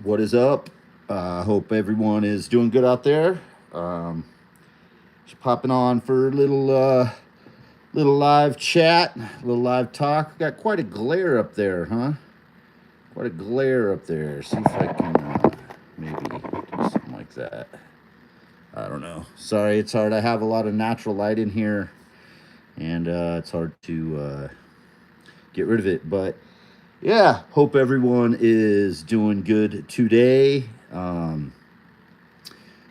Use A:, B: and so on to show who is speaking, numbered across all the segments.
A: What is up? I hope everyone is doing good out there. Just popping on for a little live chat, a little live talk. Got quite a glare up there, huh? Quite a glare up there. See if I can maybe do something like that. I don't know. Sorry, it's hard. I have a lot of natural light in here, and it's hard to get rid of it. But yeah, hope everyone is doing good today.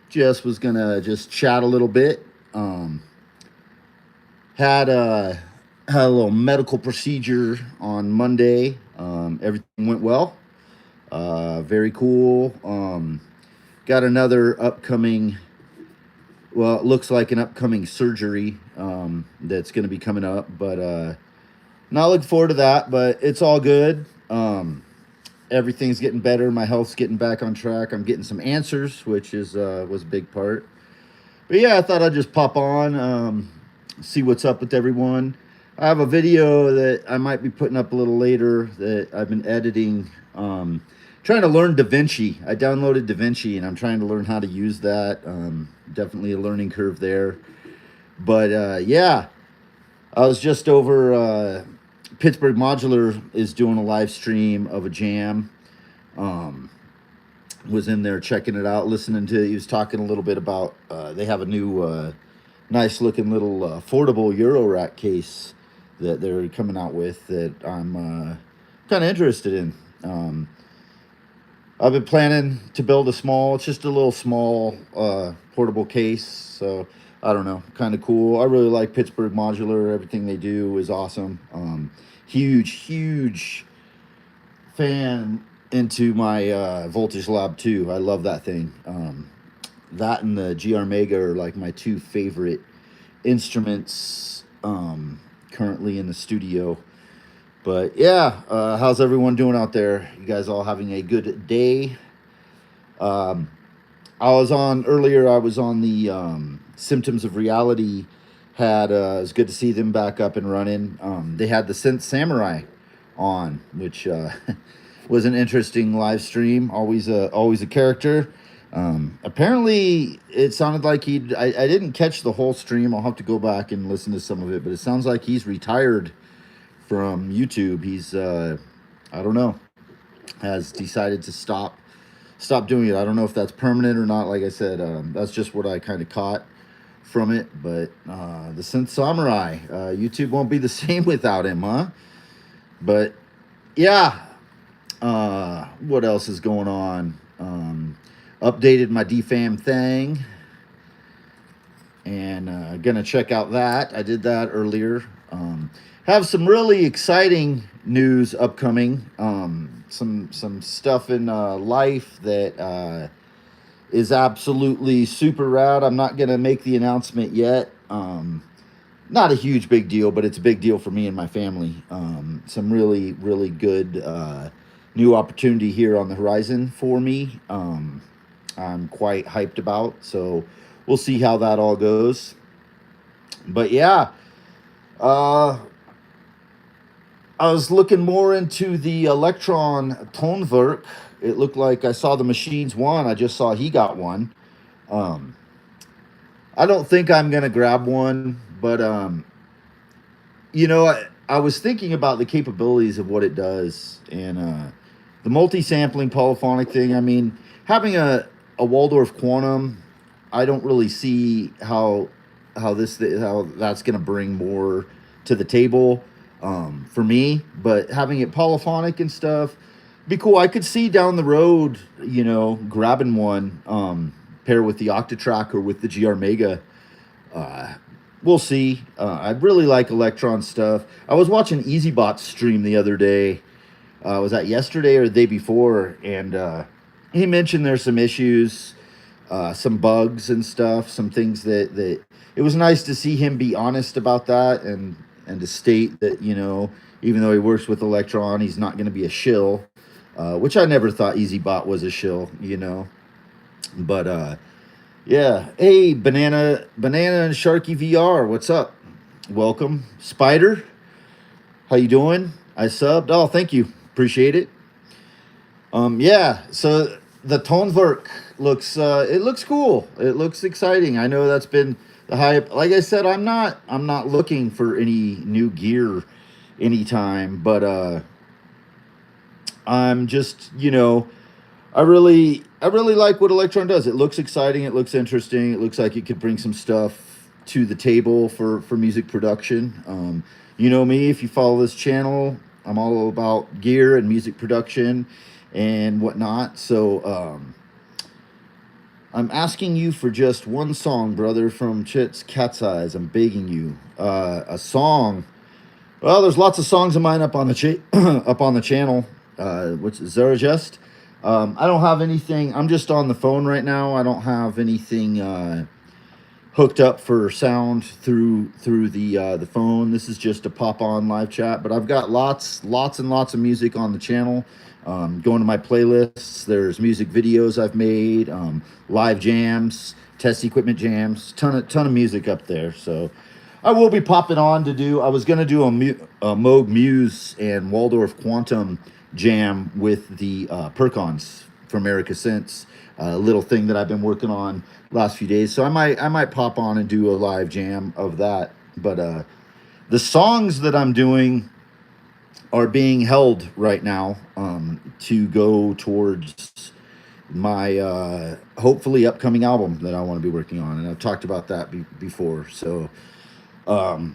A: Just was gonna just chat a little bit. Um, had a had a little medical procedure on Monday. Everything went well. Very cool. Got another upcoming. Well, it looks like an upcoming surgery that's going to be coming up, but not looking forward to that. But it's all good. Everything's getting better. My health's getting back on track. I'm getting some answers, which is was a big part. But yeah, I thought I'd just pop on, see what's up with everyone. I have a video that I might be putting up a little later that I've been editing. Trying to learn DaVinci. I downloaded DaVinci and I'm trying to learn how to use that. Definitely a learning curve there. But yeah, I was just over. Pittsburgh Modular is doing a live stream of a jam. Um, was in there checking it out, listening to. He was talking a little bit about. They have a new, nice looking little affordable Euro rack case that they're coming out with that I'm kind of interested in. I've been planning to build a small. It's just a little small portable case. So I don't know, kind of cool. I really like Pittsburgh Modular. Everything they do is awesome. Huge fan into my Voltage Lab 2. I love that thing. That and the GR Mega are like my two favorite instruments currently in the studio. But yeah, how's everyone doing out there? You guys all having a good day? Um, I was on earlier. I was on the Symptoms of Reality. It was good to see them back up and running. They had the Synth Samurai on, which was an interesting live stream. Always a character. Apparently, it sounded like I didn't catch the whole stream. I'll have to go back and listen to some of it. But it sounds like he's retired from YouTube. He's I don't know, has decided to stop doing it. I don't know if that's permanent or not. Like I said, that's just what I kind of caught from it. But the Synth Samurai, YouTube won't be the same without him, huh? But yeah, what else is going on? Updated my DFAM thing, and gonna check out that. I did that earlier. Have some really exciting news upcoming. Some stuff in life that is absolutely super rad. I'm not gonna make the announcement yet. Not a huge big deal, but it's a big deal for me and my family. Some really good new opportunity here on the horizon for me. I'm quite hyped about. So we'll see how that all goes. But yeah, uh, I was looking more into the Electron Toneverk. It looked like I saw the machines one. I just saw he got one. Um, I don't think I'm gonna grab one, but I was thinking about the capabilities of what it does and the multi-sampling polyphonic thing. I mean, having a Waldorf Quantum, I don't really see how that's going to bring more to the table for me. But having it polyphonic and stuff, be cool. I could see down the road, grabbing one pair with the Octatrack or with the GR Mega. Uh, we'll see. I really like Electron stuff. I was watching EasyBot's stream the other day. Was that yesterday or the day before? And he mentioned there's some issues, some bugs and stuff, some things that it was nice to see him be honest about that and to state that even though he works with Electron, he's not going to be a shill, which I never thought EasyBot was a shill. But yeah. Hey, Banana and Sharky VR. What's up? Welcome. Spider, how you doing? I subbed. Oh, thank you. Appreciate it. Yeah, so the Toneverk looks it looks cool. It looks exciting. I know that's been the hype. Like I said, I'm not looking for any new gear anytime, but I'm just, I really like what Electron does. It looks exciting, it looks interesting. It looks like it could bring some stuff to the table for music production. You know me, if you follow this channel, I'm all about gear and music production and whatnot. So I'm asking you for just one song, brother, from Chit's Cat's Eyes. I'm begging you. A song. Well, there's lots of songs of mine up on the up on the channel, which is Zarajust. I don't have anything. I'm just on the phone right now. I don't have anything hooked up for sound through the phone. This is just a pop on live chat. But I've got lots and lots of music on the channel. Going to my playlists. There's music videos I've made, live jams, test equipment jams, ton of music up there. So I will be popping on to do. I was gonna do a Moog Muse and Waldorf Quantum jam with the Percons from America Since, a little thing that I've been working on last few days. So I might pop on and do a live jam of that. But the songs that I'm doing are being held right now to go towards my hopefully upcoming album that I want to be working on, and I've talked about that before. So I'm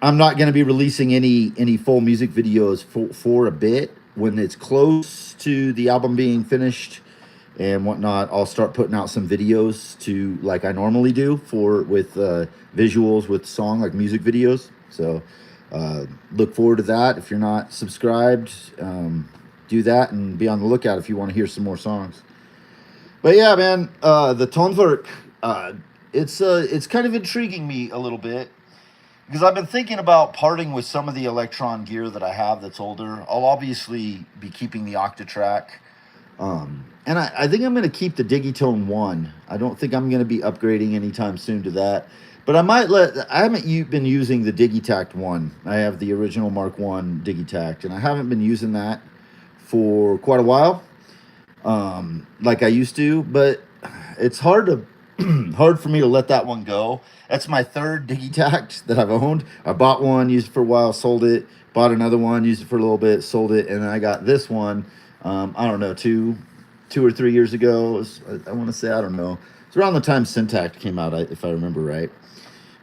A: not going to be releasing any full music videos for a bit. When it's close to the album being finished and whatnot, I'll start putting out some videos to like I normally do with visuals with song, like music videos. So look forward to that. If you're not subscribed, do that and be on the lookout if you want to hear some more songs. But yeah, man, the Toneverk, it's kind of intriguing me a little bit, because I've been thinking about parting with some of the Electron gear that I have that's older. I'll obviously be keeping the Octatrack. And I think I'm going to keep the Digitone 1. I don't think I'm going to be upgrading anytime soon to that. But I haven't been using the Digitact 1. I have the original Mark 1 Digitact, and I haven't been using that for quite a while, like I used to. But it's hard for me to let that one go. That's my third Digitact that I've owned. I bought one, used it for a while, sold it. Bought another one, used it for a little bit, sold it, and then I got this one. I don't know, two or 3 years ago. I want to say, I don't know. It's around the time Syntact came out, if I remember right.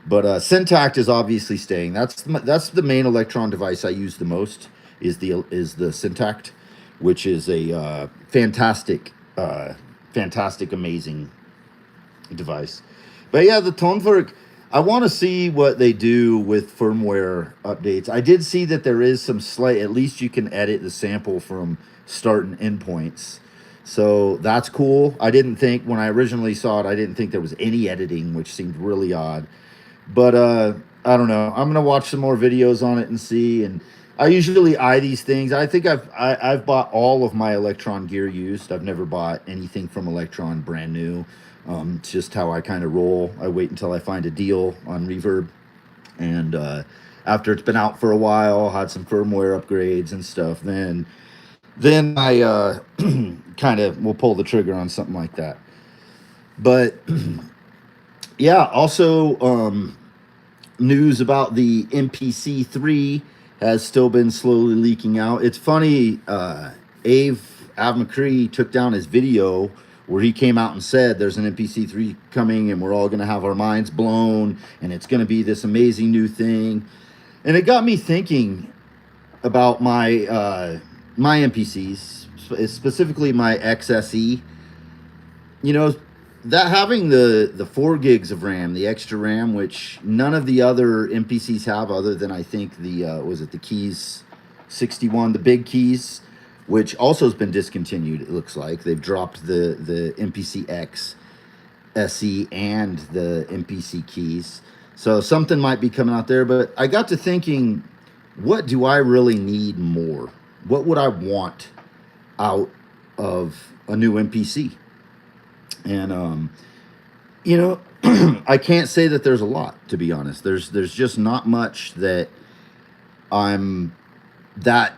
A: But Syntact is obviously staying. That's the main Electron device I use the most. Is the Syntact, which is a fantastic, amazing device. But yeah, the Toneverk, I want to see what they do with firmware updates. I did see that there is some slight, at least you can edit the sample from start and end points. So that's cool. I didn't think, when I originally saw it, I didn't think there was any editing, which seemed really odd. But I don't know. I'm going to watch some more videos on it and see. And I usually eye these things. I think I've bought all of my Electron gear used. I've never bought anything from Electron brand new. It's just how I kind of roll. I wait until I find a deal on Reverb, and after it's been out for a while, had some firmware upgrades and stuff, then I kind of will pull the trigger on something like that. But yeah, also news about the MPC 3 has still been slowly leaking out. It's funny, Av McCree took down his video where he came out and said there's an MPC 3 coming and we're all going to have our minds blown and it's going to be this amazing new thing. And it got me thinking about my my MPCs, specifically my XSE. You know, that having the 4 gigs of RAM, the extra RAM, which none of the other MPCs have, other than I think the was it the Keys 61, the big Keys, which also has been discontinued. It looks like they've dropped the MPC X, SE, and the MPC Keys. So something might be coming out there. But I got to thinking, what do I really need more? What would I want out of a new MPC? And you know, I can't say that there's a lot, to be honest. There's just not much that I'm that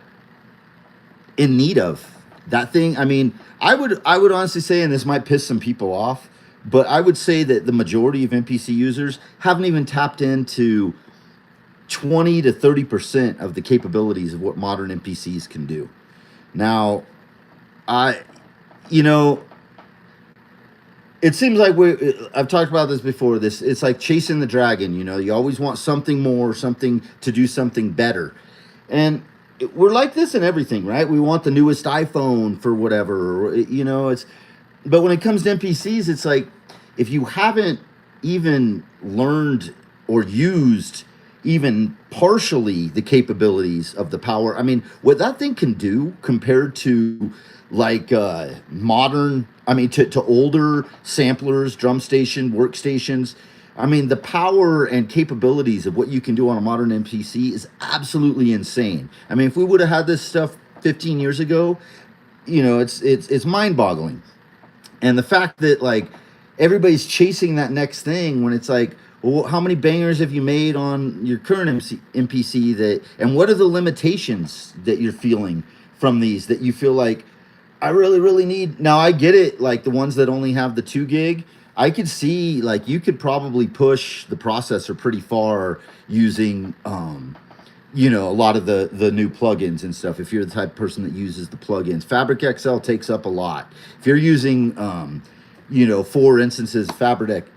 A: in need of That thing, I mean, I would honestly say, and this might piss some people off, but I would say that the majority of MPC users haven't even tapped into 20 to 30% of the capabilities of what modern MPCs can do. Now, I, you know, it seems like I've talked about this before. It's like chasing the dragon. You always want something more, something to do something better, and we're like this in everything, right? We want the newest iPhone for whatever, it's. But when it comes to NPCs, it's like if you haven't even learned or used even partially the capabilities of the power. I mean, what that thing can do compared to like modern, I mean, to older samplers, drum station, workstations. I mean, the power and capabilities of what you can do on a modern MPC is absolutely insane. I mean, if we would have had this stuff 15 years ago, it's mind-boggling. And the fact that like everybody's chasing that next thing when it's like, well, how many bangers have you made on your current MPC that, and what are the limitations that you're feeling from these that you feel like I really, really need? Now I get it. Like the ones that only have the 2 gig, I could see like you could probably push the processor pretty far using, a lot of the new plugins and stuff. If you're the type of person that uses the plugins, Fabric XL takes up a lot. If you're using, 4 instances Fabric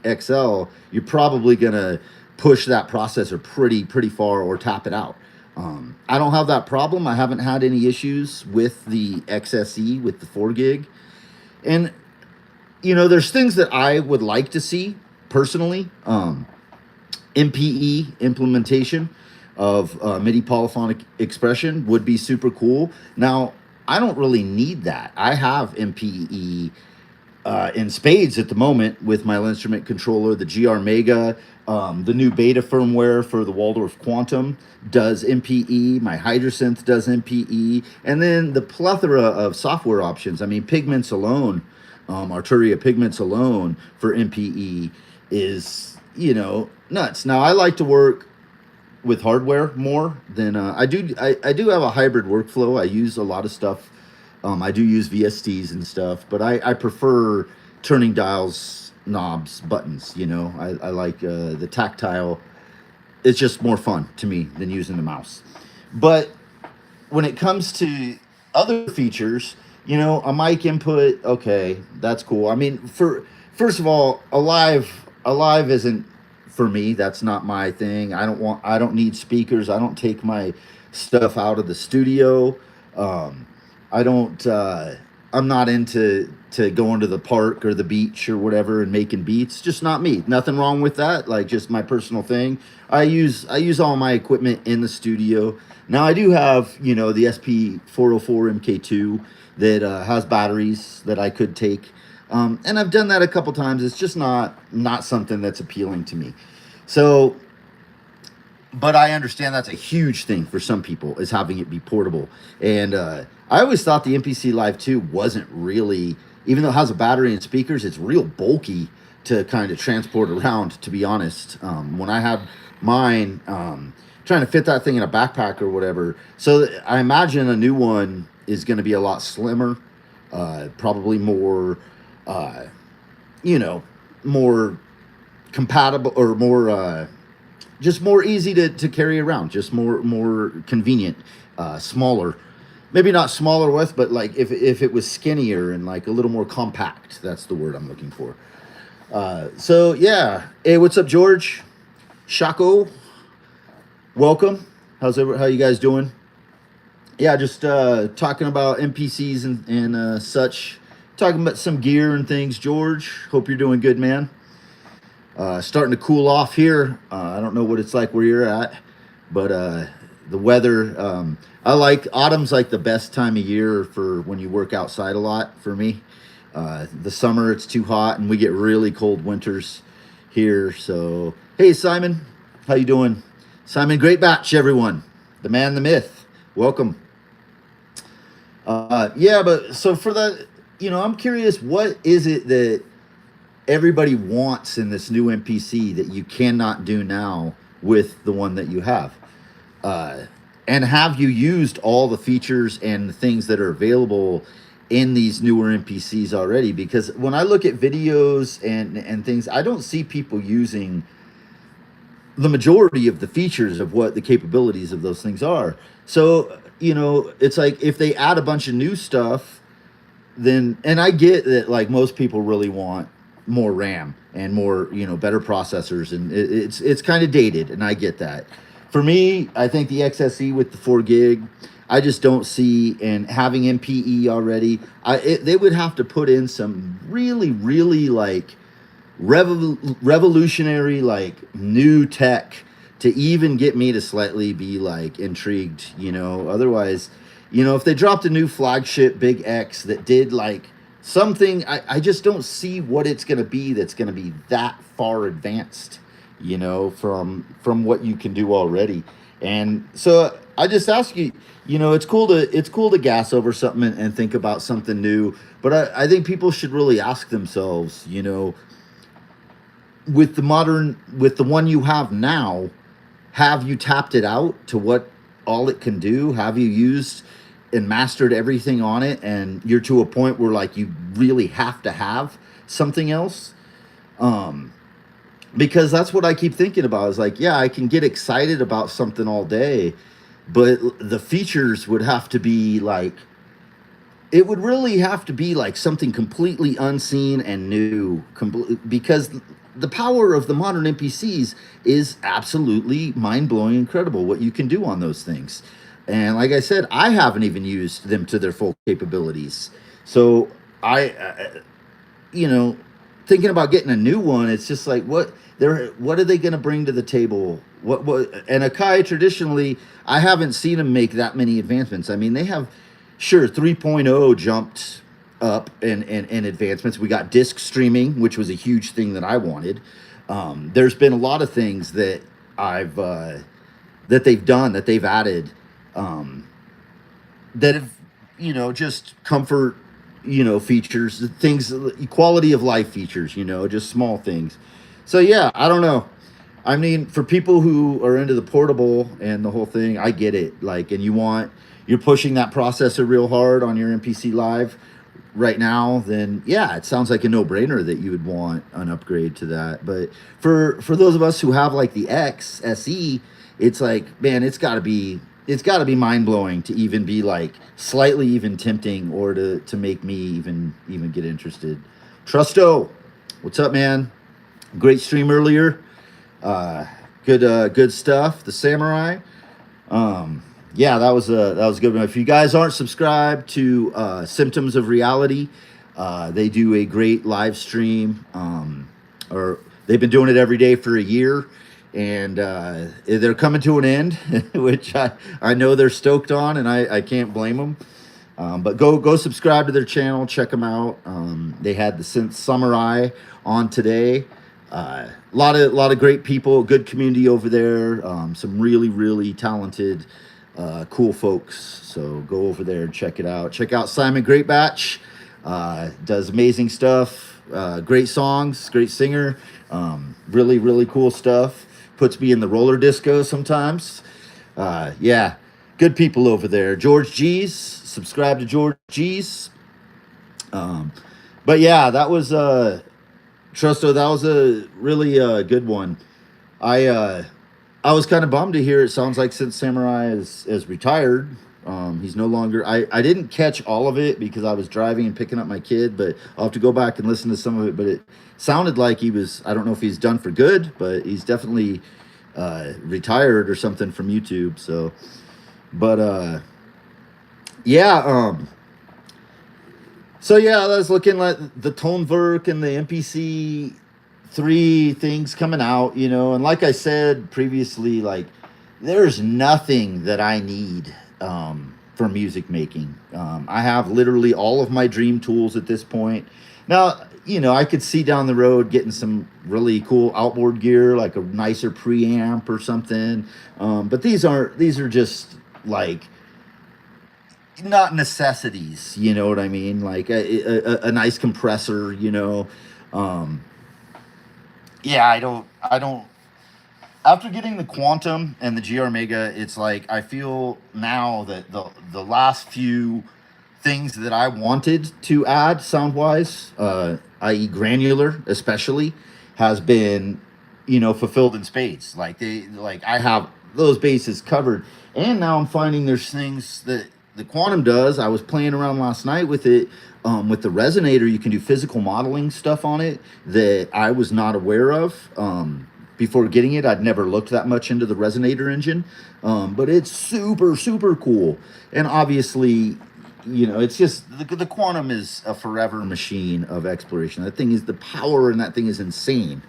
A: XL, you're probably gonna push that processor pretty far or tap it out. I don't have that problem. I haven't had any issues with the XSE with the 4 gig, and there's things that I would like to see personally. MPE implementation of MIDI polyphonic expression would be super cool. Now, I don't really need that. I have MPE in spades at the moment with my instrument controller, the GR Mega. The new beta firmware for the Waldorf Quantum does MPE. My Hydrasynth does MPE. And then the plethora of software options. I mean, Pigments alone, Arturia Pigments alone for MPE is, nuts. Now, I like to work with hardware more than I do. I do have a hybrid workflow. I use a lot of stuff. I do use VSTs and stuff, but I prefer turning dials, knobs, buttons. I like the tactile. It's just more fun to me than using the mouse. But when it comes to other features, a mic input, okay, that's cool. I mean, first of all, alive isn't for me. That's not my thing. I don't need speakers. I don't take my stuff out of the studio. I don't I'm not into going to the park or the beach or whatever and making beats. Just not me. Nothing wrong with that. Like just my personal thing. I use all my equipment in the studio. Now I do have, the SP404 MK2 that has batteries that I could take. And I've done that a couple times. It's just not something that's appealing to me. So, but I understand that's a huge thing for some people, is having it be portable. And I always thought the MPC Live 2 wasn't really, even though it has a battery and speakers, it's real bulky to kind of transport around, to be honest. When I had mine, trying to fit that thing in a backpack or whatever. So I imagine a new one is going to be a lot slimmer, probably more, more compatible, or more, just more easy to carry around, just more convenient, smaller. Maybe not smaller with, but like if it was skinnier and like a little more compact. That's the word I'm looking for. So yeah. Hey, what's up, George? Shaco, welcome. How you guys doing? Yeah, just talking about MPCs and such. Talking about some gear and things, George. Hope you're doing good, man. Starting to cool off here. I don't know what it's like where you're at, but the weather, I like autumn's like the best time of year for when you work outside a lot for me. The summer it's too hot and we get really cold winters here. So, hey Simon, how you doing? Simon, great batch, everyone. The man, the myth. Welcome. Yeah, but so for that, I'm curious, what is it that everybody wants in this new MPC that you cannot do now with the one that you have? and have you used all the features and the things that are available in these newer MPCs already? Because when I look at videos and things, I don't see people using the majority of the features of what the capabilities of those things are. So, it's like if they add a bunch of new stuff, then, and I get that like most people really want more RAM and more, better processors, and it's kind of dated, and I get that. For me, I think the XSE with the 4 gig, I just don't see, and having MPE already, they would have to put in some really, really like revolutionary, like new tech to even get me to slightly be like intrigued. Otherwise, if they dropped a new flagship big X that did like something, I just don't see what it's going to be that's going to be that far advanced, from what you can do already. And so I just ask you, it's cool to gas over something and think about something new, but I think people should really ask themselves, with the one you have now, have you tapped it out to what all it can do? Have you used and mastered everything on it, and you're to a point where like you really have to have something else? Because that's what I keep thinking about, is like, yeah, I can get excited about something all day, but the features would have to be like, it would really have to be like something completely unseen and new, because the power of the modern NPCs is absolutely mind-blowing, incredible what you can do on those things. And like I said, I haven't even used them to their full capabilities. So you know, thinking about getting a new one, it's just like, what are they going to bring to the table? What and Akai, traditionally, I haven't seen them make that many advancements. I mean, they have, sure, 3.0 jumped up in advancements. We got disk streaming, which was a huge thing that I wanted. There's been a lot of things that that they've done, that they've added, that have, just comfort, features, things, quality of life features, just small things. So yeah, I don't know. I mean, for people who are into the portable and the whole thing, I get it. Like, and you're pushing that processor real hard on your MPC Live right now, then yeah, it sounds like a no-brainer that you would want an upgrade to that. But for those of us who have like the X SE, it's like, man, it's got to be mind-blowing to even be like slightly even tempting, or to make me even get interested. Trusto, what's up, man? Great stream earlier. Good stuff. The Samurai. Yeah, that was a good one. If you guys aren't subscribed to Symptoms of Reality, they do a great live stream. Or they've been doing it every day for a year, and they're coming to an end, which I know they're stoked on, and I can't blame them. But go subscribe to their channel, check them out. They had the Synth Samurai on today. A lot of great people, good community over there. Some really, really talented, cool folks. So go over there and check it out. Check out Simon Greatbatch. Does amazing stuff. Great songs, great singer. Really, really cool stuff. Puts me in the roller disco sometimes. Yeah, good people over there. George G's. Subscribe to George G's. But yeah, that was Trusto, that was a really good one. I was kind of bummed to hear it sounds like since Samurai is retired, he's no longer. I didn't catch all of it because I was driving and picking up my kid, but I'll have to go back and listen to some of it. But it sounded like he was. I don't know if he's done for good, but he's definitely retired or something from YouTube. So, but yeah. So yeah, I was looking at the Toneverk and the MPC 3 things coming out, and like I said previously, like there's nothing that I need for music making. I have literally all of my dream tools at this point. Now, I could see down the road getting some really cool outboard gear, like a nicer preamp or something. But these are just like not necessities, you know what I mean? Like a nice compressor, yeah, I don't after getting the Quantum and the GR Mega, it's like I feel now that the last few things that I wanted to add sound wise, i.e., granular especially, has been, fulfilled in spades. Like I have those bases covered, and now I'm finding there's things that the Quantum does. I was playing around last night with it. With the resonator, you can do physical modeling stuff on it that I was not aware of. Before getting it, I'd never looked that much into the resonator engine, but it's super, super cool. And obviously, it's just the Quantum is a forever machine of exploration. That thing is, the power in that thing is insane.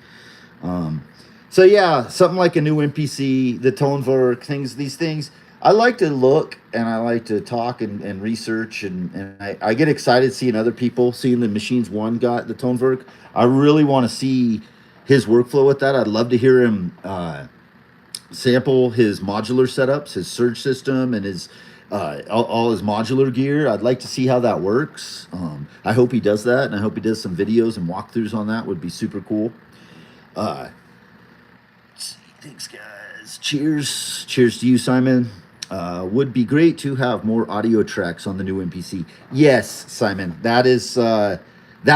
A: So yeah, something like a new MPC, the Toneverk, these things. I like to look and I like to talk and research, and I get excited seeing other people, seeing the machines one got the Toneverk. I really want to see his workflow with that. I'd love to hear him sample his modular setups, his surge system, and his all his modular gear. I'd like to see how that works. I hope he does that, and I hope he does some videos and walkthroughs on that. Would be super cool. Let's see, thanks guys. Cheers to you, Simon. Would be great to have more audio tracks on the new MPC. Yes, Simon, that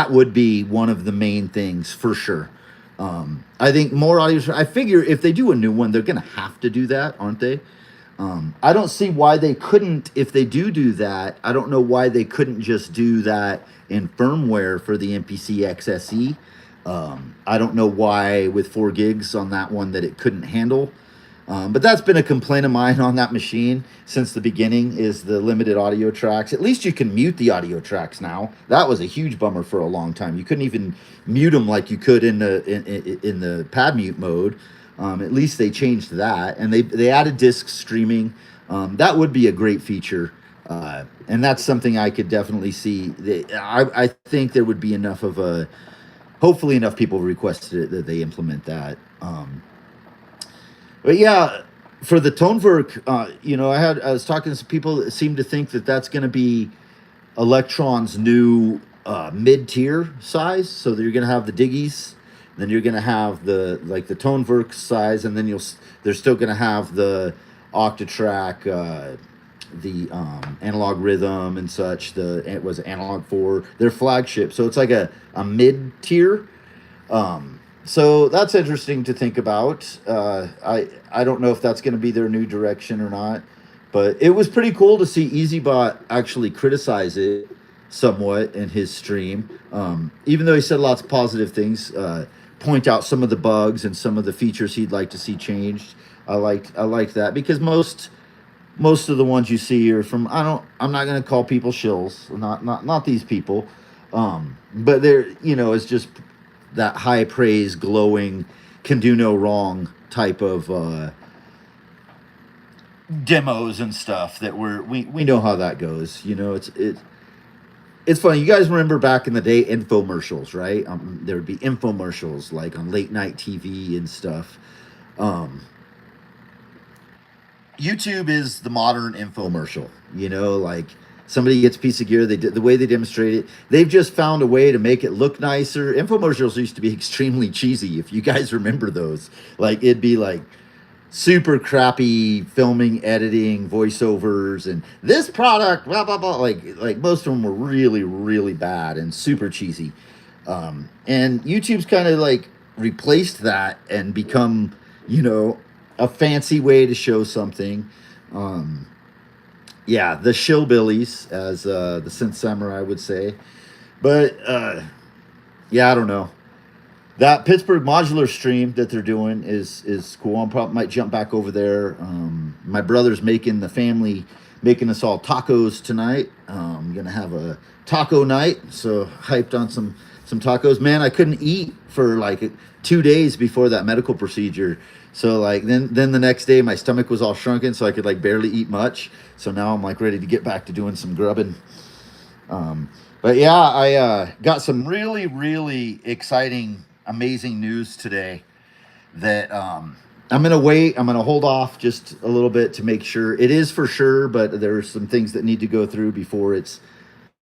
A: would be one of the main things for sure. I think more audio. I figure if they do a new one, they're gonna have to do that, aren't they? I don't see why they couldn't. If they do that, I don't know why they couldn't just do that in firmware for the MPC XSE. I don't know why with 4 gigs on that one that it couldn't handle. But that's been a complaint of mine on that machine since the beginning, is the limited audio tracks. At least you can mute the audio tracks now. That was a huge bummer for a long time. You couldn't even mute them like you could in the pad mute mode. At least they changed that, and they added disc streaming. That would be a great feature, and that's something I could definitely see. I think there would be enough of a, hopefully enough people requested it that they implement that. But yeah, for the Toneverk, I was talking to some people that seem to think that that's going to be Electron's new mid-tier size. So you're going to have the Diggies, then you're going to have the Toneverk size, and then they're still going to have the Octatrack, the Analog Rhythm and such. It was Analog 4, their flagship. So it's like a mid-tier. So that's interesting to think about. I don't know if that's going to be their new direction or not, but it was pretty cool to see EasyBot actually criticize it somewhat in his stream. Even though he said lots of positive things, point out some of the bugs and some of the features he'd like to see changed. I liked that, because most of the ones you see are from, I'm not going to call people shills, not these people, but they're, it's just that high praise, glowing, can do no wrong type of demos and stuff that we know how that goes. It's funny. You guys remember back in the day infomercials, right? There would be infomercials like on late night TV and stuff. YouTube is the modern infomercial. Like somebody gets a piece of gear, the way they demonstrate it, they've just found a way to make it look nicer. Infomercials used to be extremely cheesy, if you guys remember those. Like, it'd be like super crappy filming, editing, voiceovers, and this product, blah, blah, blah. Like most of them were really, really bad and super cheesy. And YouTube's kind of like replaced that and become, a fancy way to show something. Yeah, the shillbillies, as the Synth Samurai would say. But, yeah, I don't know. That Pittsburgh modular stream that they're doing is cool. I probably might jump back over there. My brother's making us all tacos tonight. I'm going to have a taco night, so hyped on some tacos. Man, I couldn't eat for like 2 days before that medical procedure. So like then the next day my stomach was all shrunken, so I could like barely eat much. So now I'm like ready to get back to doing some grubbing. But yeah, I got some really, really exciting, amazing news today that I'm going to wait. I'm going to hold off just a little bit to make sure. It is for sure, but there's some things that need to go through before it's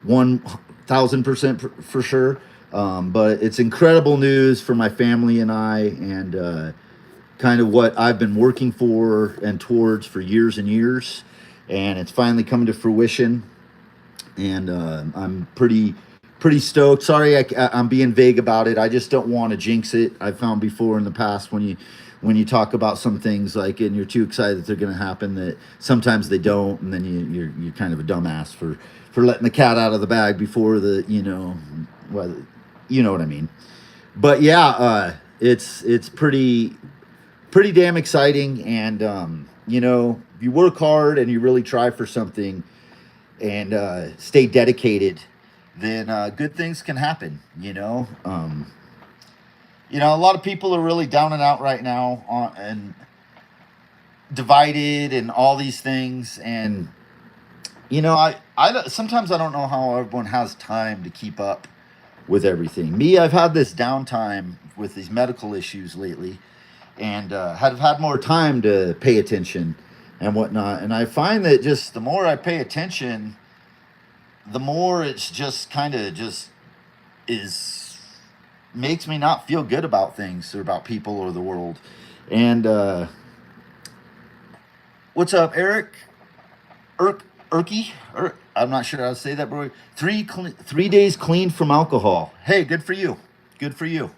A: 1,000% for sure. But it's incredible news for my family and I, and kind of what I've been working for and towards for years and years, and it's finally coming to fruition. And I'm pretty stoked. Sorry, I'm being vague about it. I just don't want to jinx it. I've found before in the past when you talk about some things like and you're too excited that they're going to happen that sometimes they don't, and then you're kind of a dumbass for letting the cat out of the bag before the well, you know what I mean. But yeah, it's pretty damn exciting, and if you work hard and you really try for something and stay dedicated, then good things can happen. A lot of people are really down and out right now and divided and all these things. And sometimes I don't know how everyone has time to keep up with everything. Me, I've had this downtime with these medical issues lately, and have had more time to pay attention and whatnot. And I find that just the more I pay attention, the more it's just kind of just is makes me not feel good about things or about people or the world. And what's up, Eric? Erky? I'm not sure how to say that, bro. 3 days clean from alcohol. Hey, good for you. Good for you.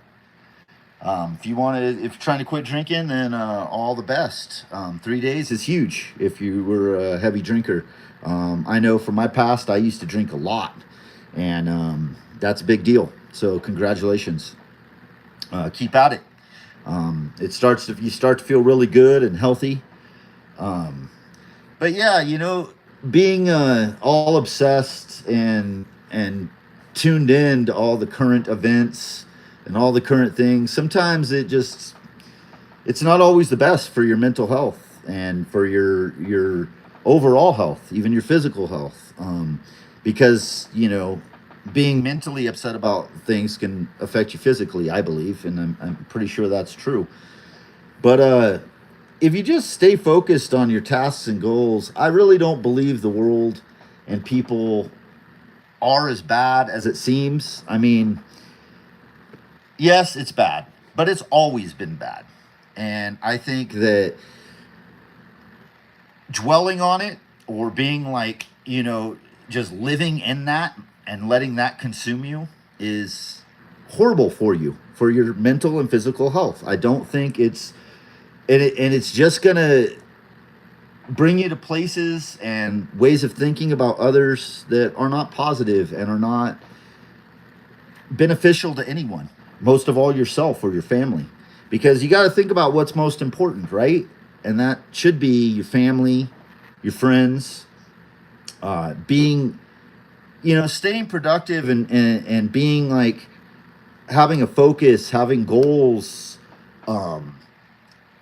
A: If you're trying to quit drinking, then all the best. 3 days is huge if you were a heavy drinker. I know from my past, I used to drink a lot, and that's a big deal. So congratulations. Keep at it. If you start to feel really good and healthy. But yeah, being all obsessed and tuned in to all the current events and all the current things, sometimes it's not always the best for your mental health and for your overall health, even your physical health, because being mentally upset about things can affect you physically, I believe, and I'm pretty sure that's true. But if you just stay focused on your tasks and goals, I really don't believe the world and people are as bad as it seems. I mean, yes, it's bad, but it's always been bad. And I think that dwelling on it or being like, just living in that and letting that consume you is horrible for you, for your mental and physical health. I don't think it's just going to bring you to places and ways of thinking about others that are not positive and are not beneficial to anyone, most of all yourself or your family, because you got to think about what's most important, right? And that should be your family, your friends, being, staying productive and being like having a focus, having goals,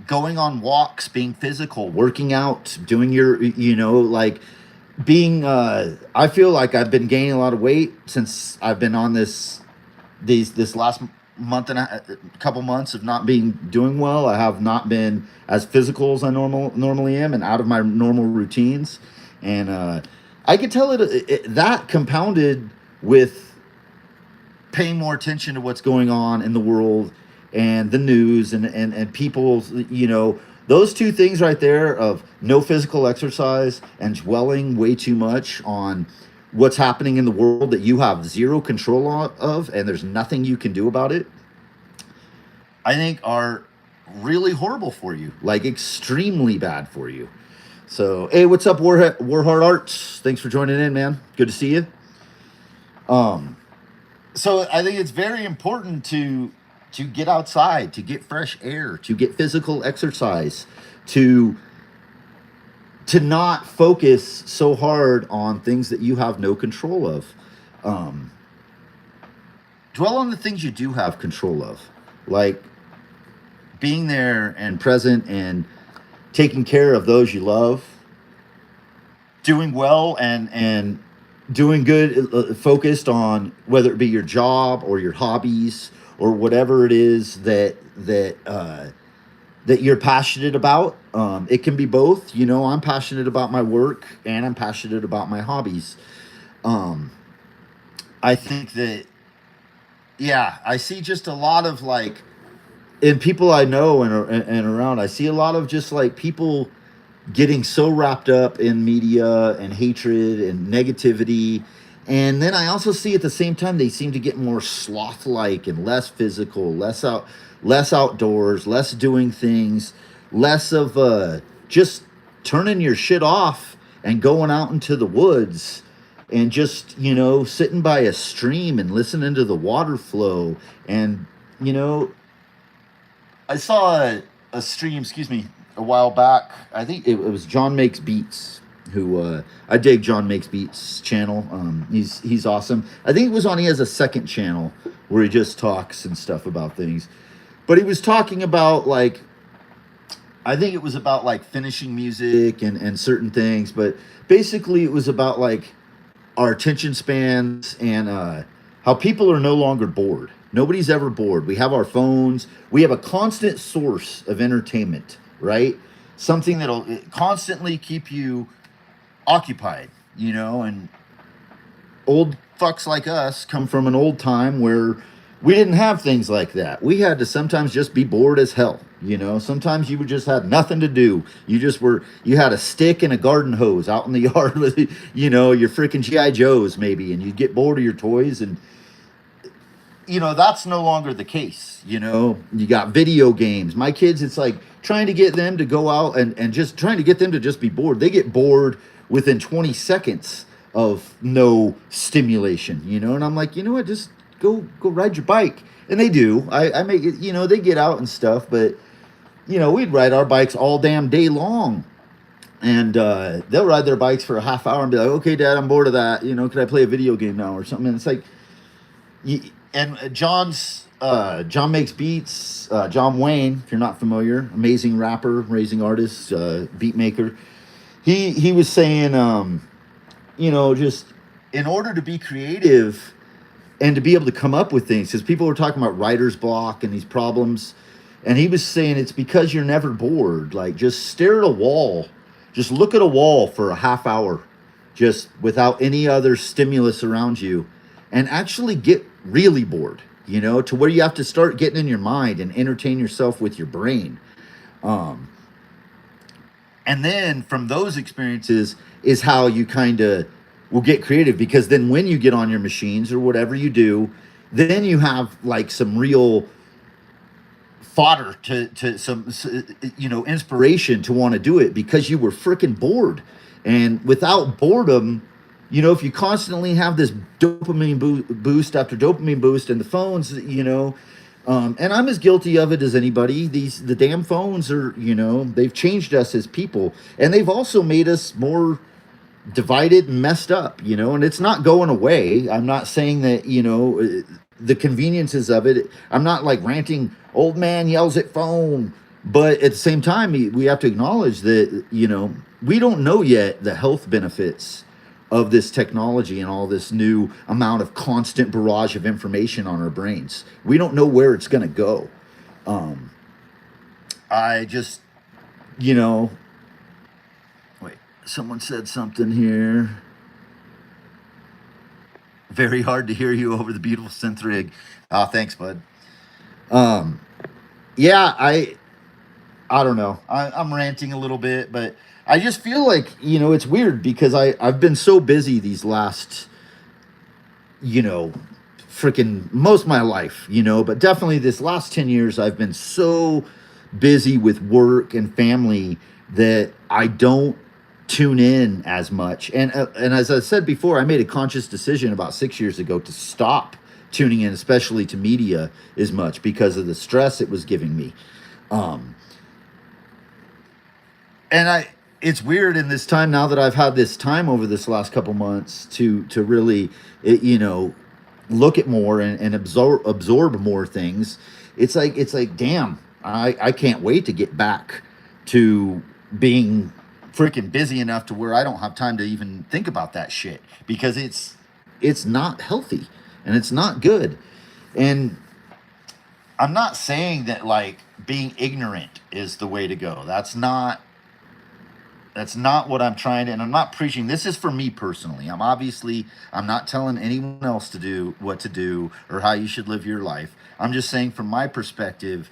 A: going on walks, being physical, working out, doing your, like being, I feel like I've been gaining a lot of weight since I've been on this last month and a couple months of not being doing well. I have not been as physical as I normally am and out of my normal routines. And I could tell that compounded with paying more attention to what's going on in the world and the news and people's, those two things right there of no physical exercise and dwelling way too much on what's happening in the world that you have zero control of and there's nothing you can do about it, I think are really horrible for you, like extremely bad for you. So, hey, what's up, Warheart Arts? Thanks for joining in, man. Good to see you. So I think it's very important to get outside, to get fresh air, to get physical exercise, to not focus so hard on things that you have no control of. Dwell on the things you do have control of, like being there and present and taking care of those you love, doing well and doing good, focused on whether it be your job or your hobbies or whatever it is that you're passionate about. It can be both. I'm passionate about my work and I'm passionate about my hobbies. I think that, yeah, I see just a lot of like and people I know and around, I see a lot of just like people getting so wrapped up in media and hatred and negativity. And then I also see at the same time they seem to get more sloth-like and less physical, less outdoors, less doing things, less of just turning your shit off and going out into the woods and just, sitting by a stream and listening to the water flow. And, you know, I saw a stream, excuse me, a while back. I think it was John Makes Beats, who I dig John Makes Beats channel. He's awesome. I think it was on. He has a second channel where he just talks and stuff about things. But he was talking about like, I think it was about like finishing music and certain things. But basically, it was about like our attention spans and how people are no longer bored. Nobody's ever bored. We have our phones. We have a constant source of entertainment, right? Something that'll constantly keep you occupied, and old fucks like us come from an old time where we didn't have things like that. We had to sometimes just be bored as hell. Sometimes you would just had nothing to do. You had a stick and a garden hose out in the yard with, your freaking G.I. Joes maybe, and you'd get bored of your toys. And, that's no longer the case. You got video games. My kids, it's like trying to get them to go out and just trying to get them to just be bored. They get bored within 20 seconds of no stimulation, and I'm like, you know what, just go ride your bike. And they do. I make it, they get out and stuff, but we'd ride our bikes all damn day long. And they'll ride their bikes for a half hour and be like, okay, Dad, I'm bored of that. Could I play a video game now or something? And it's like, and John Makes Beats, John Wayne, if you're not familiar, amazing rapper, amazing artist, beat maker. He was saying, just in order to be creative and to be able to come up with things, because people were talking about writer's block and these problems. And he was saying it's because you're never bored. Like, just stare at a wall. Just look at a wall for a half hour, just without any other stimulus around you, and actually get really bored, to where you have to start getting in your mind and entertain yourself with your brain. And then from those experiences is how you kind of will get creative, because then when you get on your machines or whatever you do, then you have like some real fodder to some, inspiration to want to do it, because you were freaking bored. And without boredom, if you constantly have this dopamine boost after dopamine boost in the phones, and I'm as guilty of it as anybody. The damn phones are, they've changed us as people, and they've also made us more divided and messed up, and it's not going away. I'm not saying that, the conveniences of it. I'm not like ranting, old man yells at phone. But at the same time, we have to acknowledge that, we don't know yet the health benefits of this technology and all this new amount of constant barrage of information on our brains. We don't know where it's going to go. I just, wait, someone said something here. Very hard to hear you over the beautiful synth rig. Oh, thanks, bud. Yeah, I don't know. I'm ranting a little bit, but I just feel like, it's weird because I've been so busy these last, freaking most of my life, but definitely this last 10 years, I've been so busy with work and family that I don't tune in as much. And as I said before, I made a conscious decision about 6 years ago to stop tuning in, especially to media, as much because of the stress it was giving me. And it's weird in this time now that I've had this time over this last couple months to really, look at more and absorb more things. It's like, damn, I can't wait to get back to being freaking busy enough to where I don't have time to even think about that shit, because it's not healthy and it's not good. And I'm not saying that like being ignorant is the way to go. That's not what I'm trying to, and I'm not preaching. This is for me personally. I'm not telling anyone else to do what to do or how you should live your life. I'm just saying from my perspective,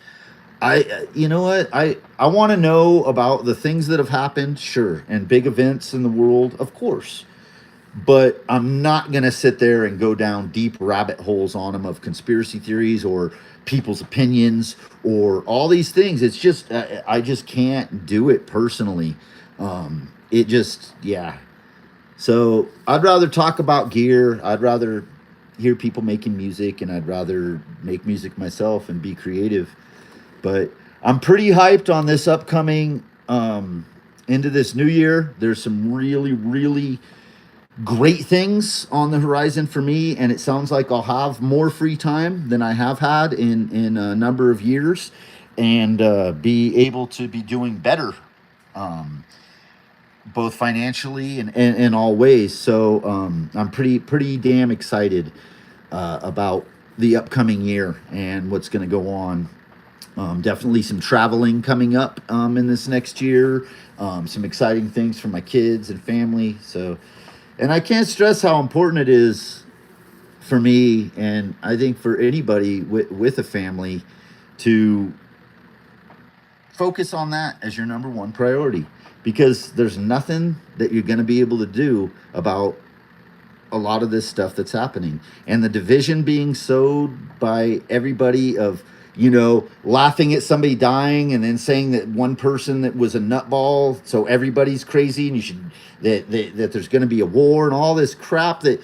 A: You know what, I want to know about the things that have happened, sure, and big events in the world, of course, but I'm not going to sit there and go down deep rabbit holes on them of conspiracy theories or people's opinions or all these things. It's just I just can't do it personally. It just, yeah. So I'd rather talk about gear. I'd rather hear people making music, and I'd rather make music myself and be creative. But I'm pretty hyped on this upcoming into this new year. There's some really, really great things on the horizon for me, and it sounds like I'll have more free time than I have had in a number of years, and be able to be doing better, um, both financially and in all ways. So I'm pretty damn excited about the upcoming year and what's going to go on. Definitely some traveling coming up in this next year. Some exciting things for my kids and family. So, and I can't stress how important it is for me, and I think for anybody with a family, to focus on that as your number one priority, because there's nothing that you're going to be able to do about a lot of this stuff that's happening, and the division being sowed by everybody of, laughing at somebody dying and then saying that one person that was a nutball, so everybody's crazy, and you should that there's going to be a war and all this crap that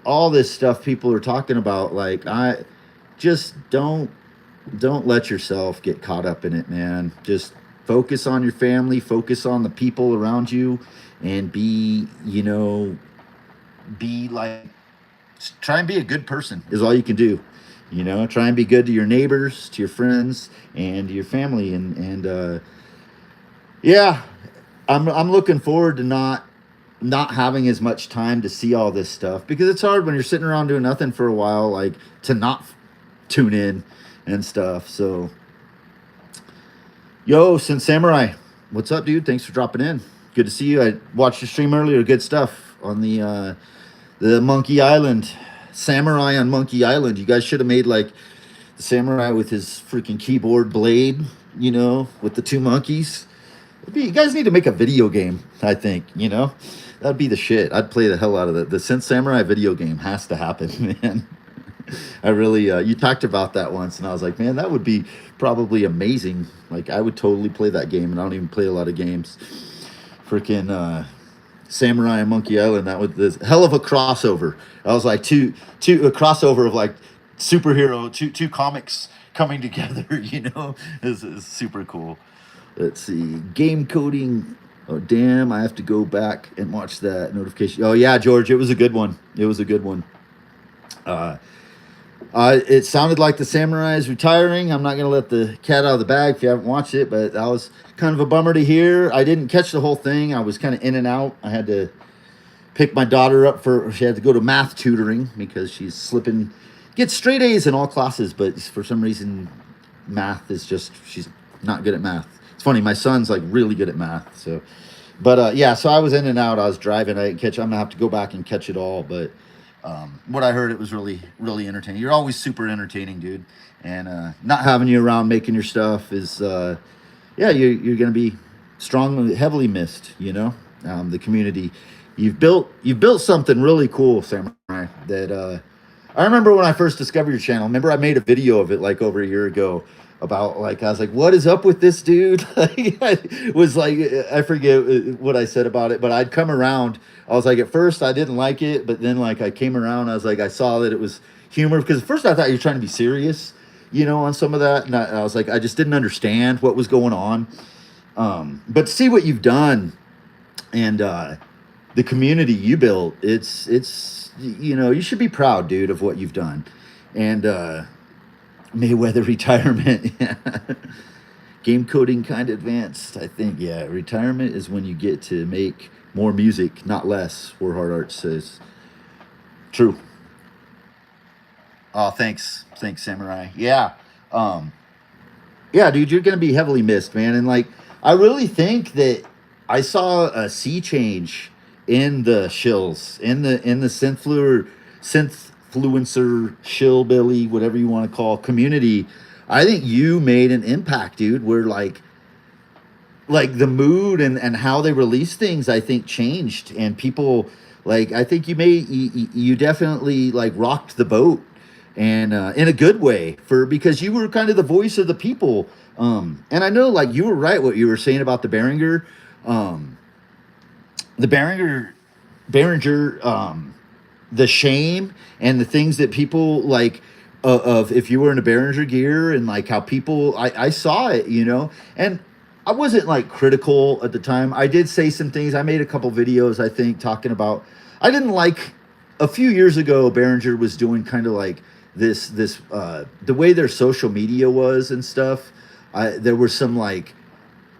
A: all this stuff people are talking about. Like, I just don't let yourself get caught up in it, man. Just focus on your family, focus on the people around you, and be like, try and be a good person is all you can do. Try and be good to your neighbors, to your friends, and to your family. And yeah, I'm looking forward to not having as much time to see all this stuff, because it's hard when you're sitting around doing nothing for a while, like, to not tune in and stuff. So, yo, Sin Samurai, what's up, dude? Thanks for dropping in. Good to see you. I watched your stream earlier. Good stuff on the Monkey Island. Samurai on Monkey Island. You guys should have made like the samurai with his freaking keyboard blade, with the two monkeys. You guys need to make a video game, I think, That'd be the shit. I'd play the hell out of it. The Sin Samurai video game has to happen, man. I really, you talked about that once, and I was like, man, that would be probably amazing. Like, I would totally play that game, and I don't even play a lot of games. Freaking Samurai and Monkey Island, that was this hell of a crossover. I was like, a crossover of like superhero, two comics coming together, is super cool. Let's see, game coding. Oh, damn, I have to go back and watch that notification. Oh yeah, George, it was a good one. It was a good one. It sounded like the samurai is retiring. I'm not going to let the cat out of the bag if you haven't watched it, but that was kind of a bummer to hear. I didn't catch the whole thing. I was kind of in and out. I had to pick my daughter up she had to go to math tutoring because she's gets straight A's in all classes, but for some reason, math is just, she's not good at math. It's funny, my son's like really good at math. So, but yeah, so I was in and out. I was driving. I didn't catch. I'm going to have to go back and catch it all, but what I heard, it was really, really entertaining. You're always super entertaining, dude. And not having you around making your stuff is, yeah, you're going to be strongly, heavily missed. The community. You've built something really cool, Samurai. That I remember when I first discovered your channel. Remember, I made a video of it like over a year ago about, like, I was like, what is up with this dude? I was like, I forget what I said about it, but I'd come around. I was like, at first I didn't like it, but then like I came around, I was like, I saw that it was humor, because at first I thought you were trying to be serious, on some of that. And I was like, I just didn't understand what was going on. But to see what you've done, and the community you built, it's you should be proud, dude, of what you've done. And Mayweather retirement. Game coding kind of advanced, I think. Yeah, retirement is when you get to make more music, not less, where Hard Art says. True. Oh, thanks, Samurai. Yeah. Yeah, dude, you're gonna be heavily missed, man. And like, I really think that I saw a sea change in the shills, in the synthfluencer, shillbilly, whatever you want to call, community. I think you made an impact, dude. Where like the mood and how they release things, I think changed, and people like I think you definitely like rocked the boat, and in a good way for because you were kind of the voice of the people. And I know like you were right what you were saying about the Behringer, um, the Behringer, the shame and the things that people like of if you were in a Behringer gear and like how people I saw it, you know, and I wasn't like critical at the time. I did say some things. I made a couple videos, I think, talking about I didn't like a few years ago Behringer was doing kind of like this the way their social media was and stuff. There was some like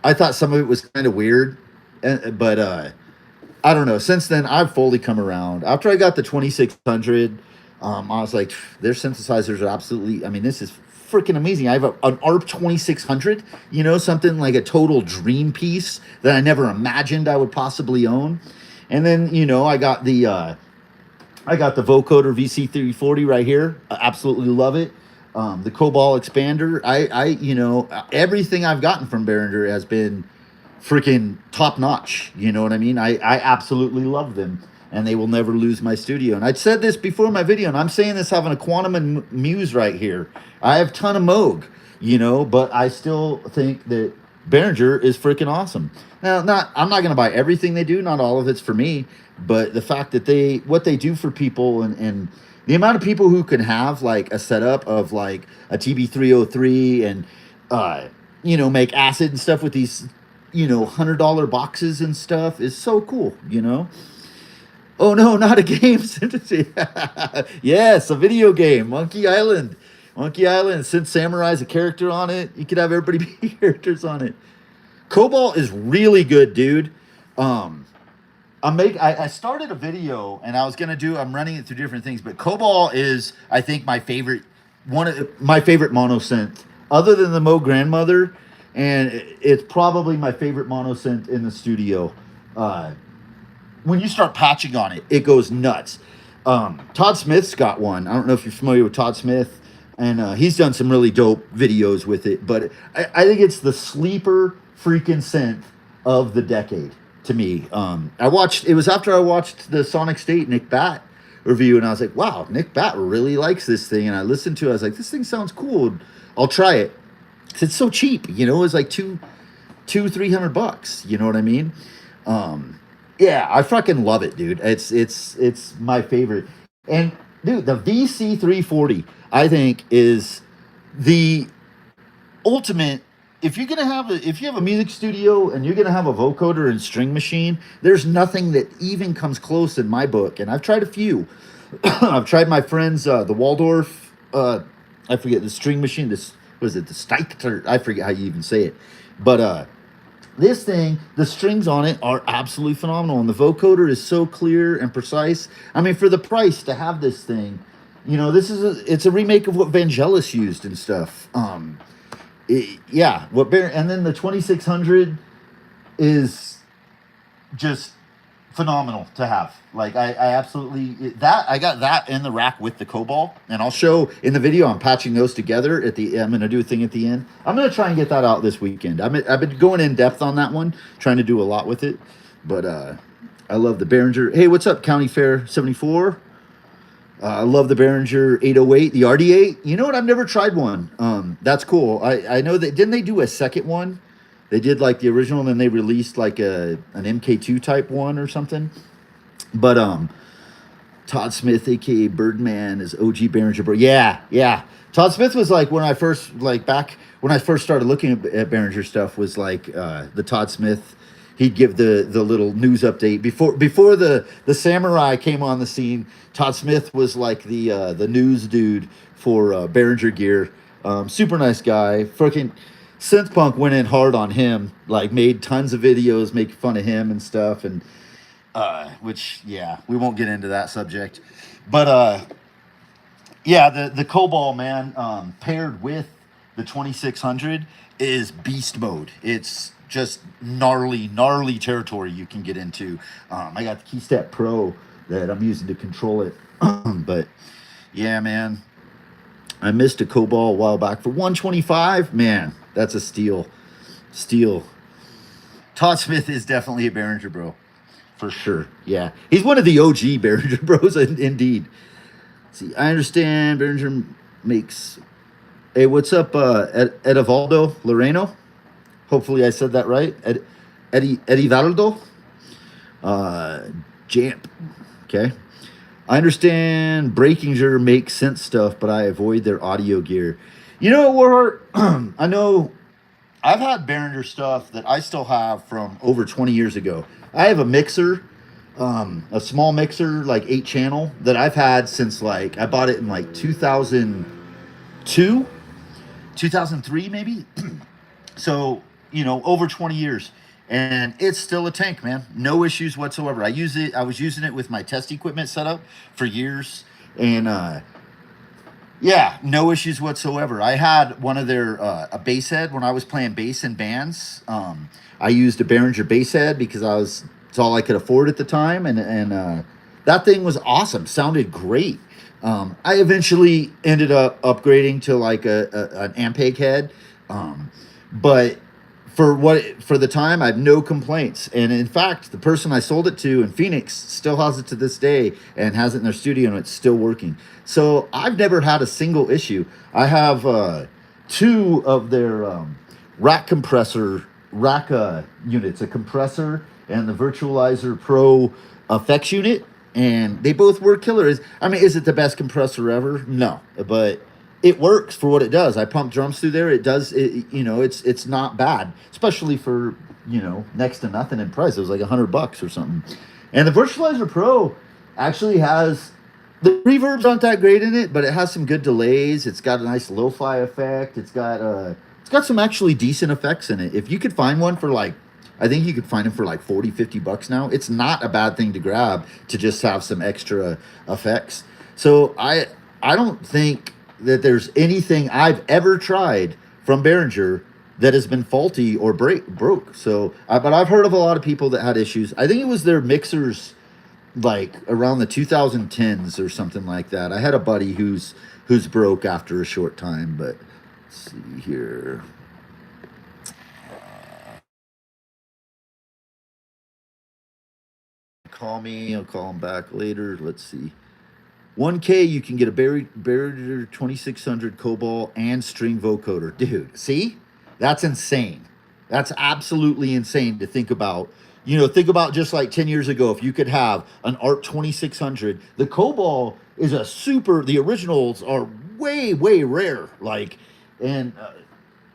A: I thought some of it was kind of weird, but I don't know. Since then, I've fully come around. After I got the 2600, I was like, their synthesizers are absolutely. I mean, this is freaking amazing. I have an ARP 2600. You know, something like a total dream piece that I never imagined I would possibly own. And then you know, I got the vocoder VC340 right here. I absolutely love it. The Cobalt expander. You know, everything I've gotten from Behringer has been freaking top notch. You know what I mean? I absolutely love them, and they will never lose my studio. And I'd said this before in my video, and I'm saying this having a Quantum and Muse right here. I have a ton of Moog, you know, but I still think that Behringer is freaking awesome. Now, I'm not going to buy everything they do. Not all of it's for me, but the fact that what they do for people and the amount of people who can have like a setup of like a TB303 and you know, make acid and stuff with these, you know, $100 boxes and stuff is so cool, you know. Oh no, not a game. Yes, a video game, Monkey Island. Monkey Island, since Samurai's a character on it, you could have everybody be characters on it. Cobalt is really good, dude. Um, I started a video and I was gonna do I'm running it through different things, but Cobalt is I think my favorite my favorite mono synth other than the Mo Grandmother, and it's probably my favorite mono synth in the studio. Uh, when you start patching on it, it goes nuts. Todd Smith's got one. I don't know if you're familiar with Todd Smith, and he's done some really dope videos with it. But I think it's the sleeper freaking synth of the decade to me. I watched. It was after I watched the Sonic State Nick Bat review, and I was like, wow, Nick Bat really likes this thing. And I listened to it. I was like, this thing sounds cool. I'll try it. 'Cause it's so cheap. You know, it's like $300. You know what I mean? Yeah, I fucking love it, dude. It's my favorite. And dude, the VC340 I think is the ultimate. If you have a music studio and you're gonna have a vocoder and string machine, there's nothing that even comes close in my book. And I've tried a few. I've tried my friends the Waldorf. I forget the string machine. This was it the Steichter. I forget how you even say it, but this thing, the strings on it are absolutely phenomenal, and the vocoder is so clear and precise. I mean, for the price to have this thing, you know, it's a remake of what Vangelis used and stuff. Yeah, and then the 2600 is just phenomenal to have. Like I absolutely that I got that in the rack with the Cobalt, and I'll show in the video. I'm patching those together I'm gonna do a thing at the end. I'm gonna try and get that out this weekend. I've been going in depth on that one, trying to do a lot with it. But I love the Behringer. Hey, what's up, County Fair 74? I love the Behringer 808, the RD8. You know what? I've never tried one. That's cool. I know that didn't they do a second one? They did like the original, and then they released like an MK2 type one or something. But Todd Smith, aka Birdman, is OG Behringer bro. Yeah. Todd Smith was like back when I first started looking at Behringer stuff was like the Todd Smith. He'd give the little news update before the Samurai came on the scene. Todd Smith was like the news dude for Behringer gear. Super nice guy. Freaking Synthpunk went in hard on him. Like made tons of videos making fun of him and stuff. And which yeah, we won't get into that subject. But yeah, the Cobalt, man, paired with the 2600 is beast mode. It's just gnarly territory you can get into. I got the KeyStep Pro that I'm using to control it. But yeah, man, I missed a Cobalt a while back for 125. Man, that's a steal. Steal. Todd Smith is definitely a Behringer bro. For sure. Yeah. He's one of the OG Behringer bros, indeed. See, I understand Behringer makes. Hey, what's up, Edivaldo Loreno? Hopefully I said that right. Edivaldo? Uh, Jamp. Okay. I understand Breakinger makes sense stuff, but I avoid their audio gear. You know, Warheart, I know I've had Behringer stuff that I still have from over 20 years ago. I have a mixer, a small mixer, like 8 channel, that I've had since like, I bought it in like 2002, 2003 maybe. So, over 20 years. And it's still a tank, man. No issues whatsoever. I was using it with my test equipment setup for years. And yeah, no issues whatsoever. I had one of their a bass head when I was playing bass in bands. I used a Behringer bass head because it's all I could afford at the time, and that thing was awesome. Sounded great. I eventually ended up upgrading to like an Ampeg head, but for the time, I have no complaints. And in fact, the person I sold it to in Phoenix still has it to this day and has it in their studio, and it's still working. So I've never had a single issue. I have 2 of their rack compressor rack units, a compressor and the Virtualizer Pro effects unit, and they both work killer. Is it the best compressor ever? No, but it works for what it does. I pump drums through there. It does. It's not bad, especially for next to nothing in price. It was like $100 or something. And the Virtualizer Pro actually has the reverbs aren't that great in it, but it has some good delays. It's got a nice lo-fi effect. It's got some actually decent effects in it. If you could find one for like, I think you could find them for like 40, $50 now. It's not a bad thing to grab to just have some extra effects. So I don't think that there's anything I've ever tried from Behringer that has been faulty or broke. So, but I've heard of a lot of people that had issues. I think it was their mixers, like around the 2010s or something like that. I had a buddy who's broke after a short time. But let's see here. Call me. I'll call him back later. Let's see. 1K, you can get a Behringer 2600 Cobalt and string vocoder. Dude, see? That's insane. That's absolutely insane to think about. Think about just like 10 years ago, if you could have an ART 2600. The Cobalt is the originals are way, way rare. Like, and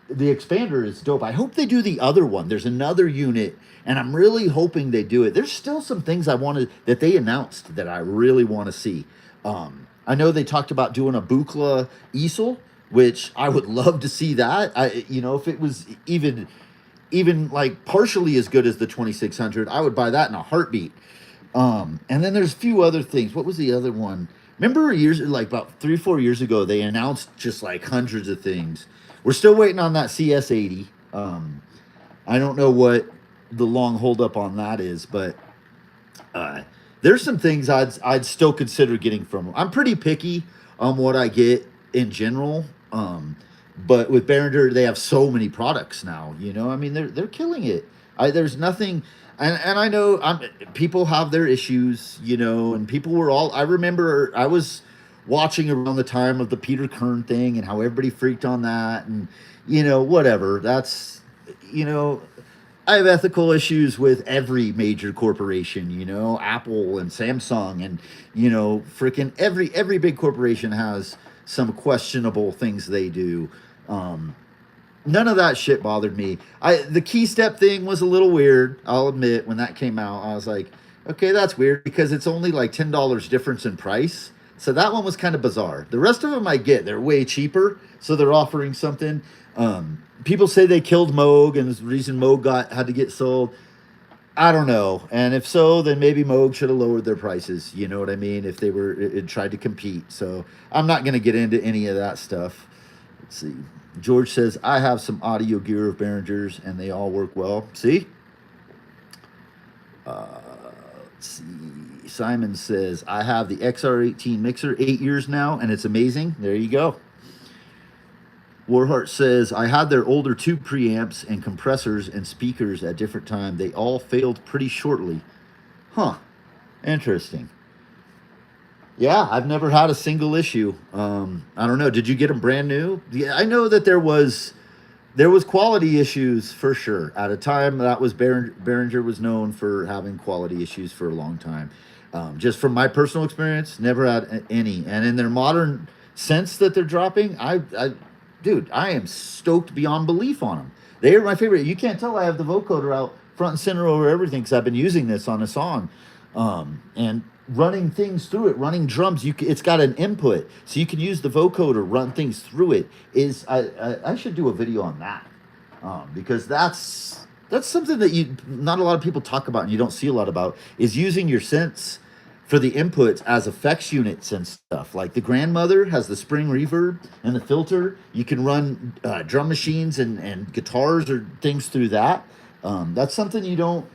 A: the expander is dope. I hope they do the other one. There's another unit, and I'm really hoping they do it. There's still some things that they announced that I really want to see. I know they talked about doing a Buchla easel, which I would love to see that. If it was even like partially as good as the 2600, I would buy that in a heartbeat. And then there's a few other things. What was the other one? Remember like about 3-4 years ago, they announced just like hundreds of things. We're still waiting on that CS80. I don't know what the long holdup on that is, but there's some things I'd still consider getting from them. I'm pretty picky on what I get in general. But with Behringer, they have so many products now. They're killing it. There's nothing, and I know people have their issues. And people were all. I remember I was watching around the time of the Peter Kern thing and how everybody freaked on that, and whatever. That's I have ethical issues with every major corporation, Apple and Samsung, and freaking every big corporation has some questionable things they do. None of that shit bothered me. The key step thing was a little weird, I'll admit. When that came out, I was like, okay, that's weird because it's only like $10 difference in price. So that one was kind of bizarre. The rest of them I get, they're way cheaper, so they're offering something. People say they killed Moog, and the reason Moog had to get sold, I don't know. And if so, then maybe Moog should have lowered their prices. You know what I mean? If they tried to compete. So I'm not going to get into any of that stuff. Let's see. George says, I have some audio gear of Behringer's, and they all work well. See? Let's see. Simon says, I have the XR18 mixer 8 years now, and it's amazing. There you go. Warhart says, I had their older tube preamps and compressors and speakers at different time. They all failed pretty shortly. Huh. Interesting. Yeah, I've never had a single issue. I don't know. Did you get them brand new? Yeah, I know that there was quality issues for sure. At a time, that was Behringer was known for having quality issues for a long time. Just from my personal experience, never had any. And in their modern sense that they're dropping, dude, I am stoked beyond belief on them. They are my favorite. You can't tell I have the vocoder out front and center over everything because I've been using this on a song, and running things through it, running drums. It's got an input, so you can use the vocoder, run things through it. I should do a video on that, because that's something that you not a lot of people talk about and you don't see a lot about, is using your synths for the inputs as effects units and stuff. Like the grandmother has the spring reverb and the filter. You can run drum machines and guitars or things through that. That's something you don't.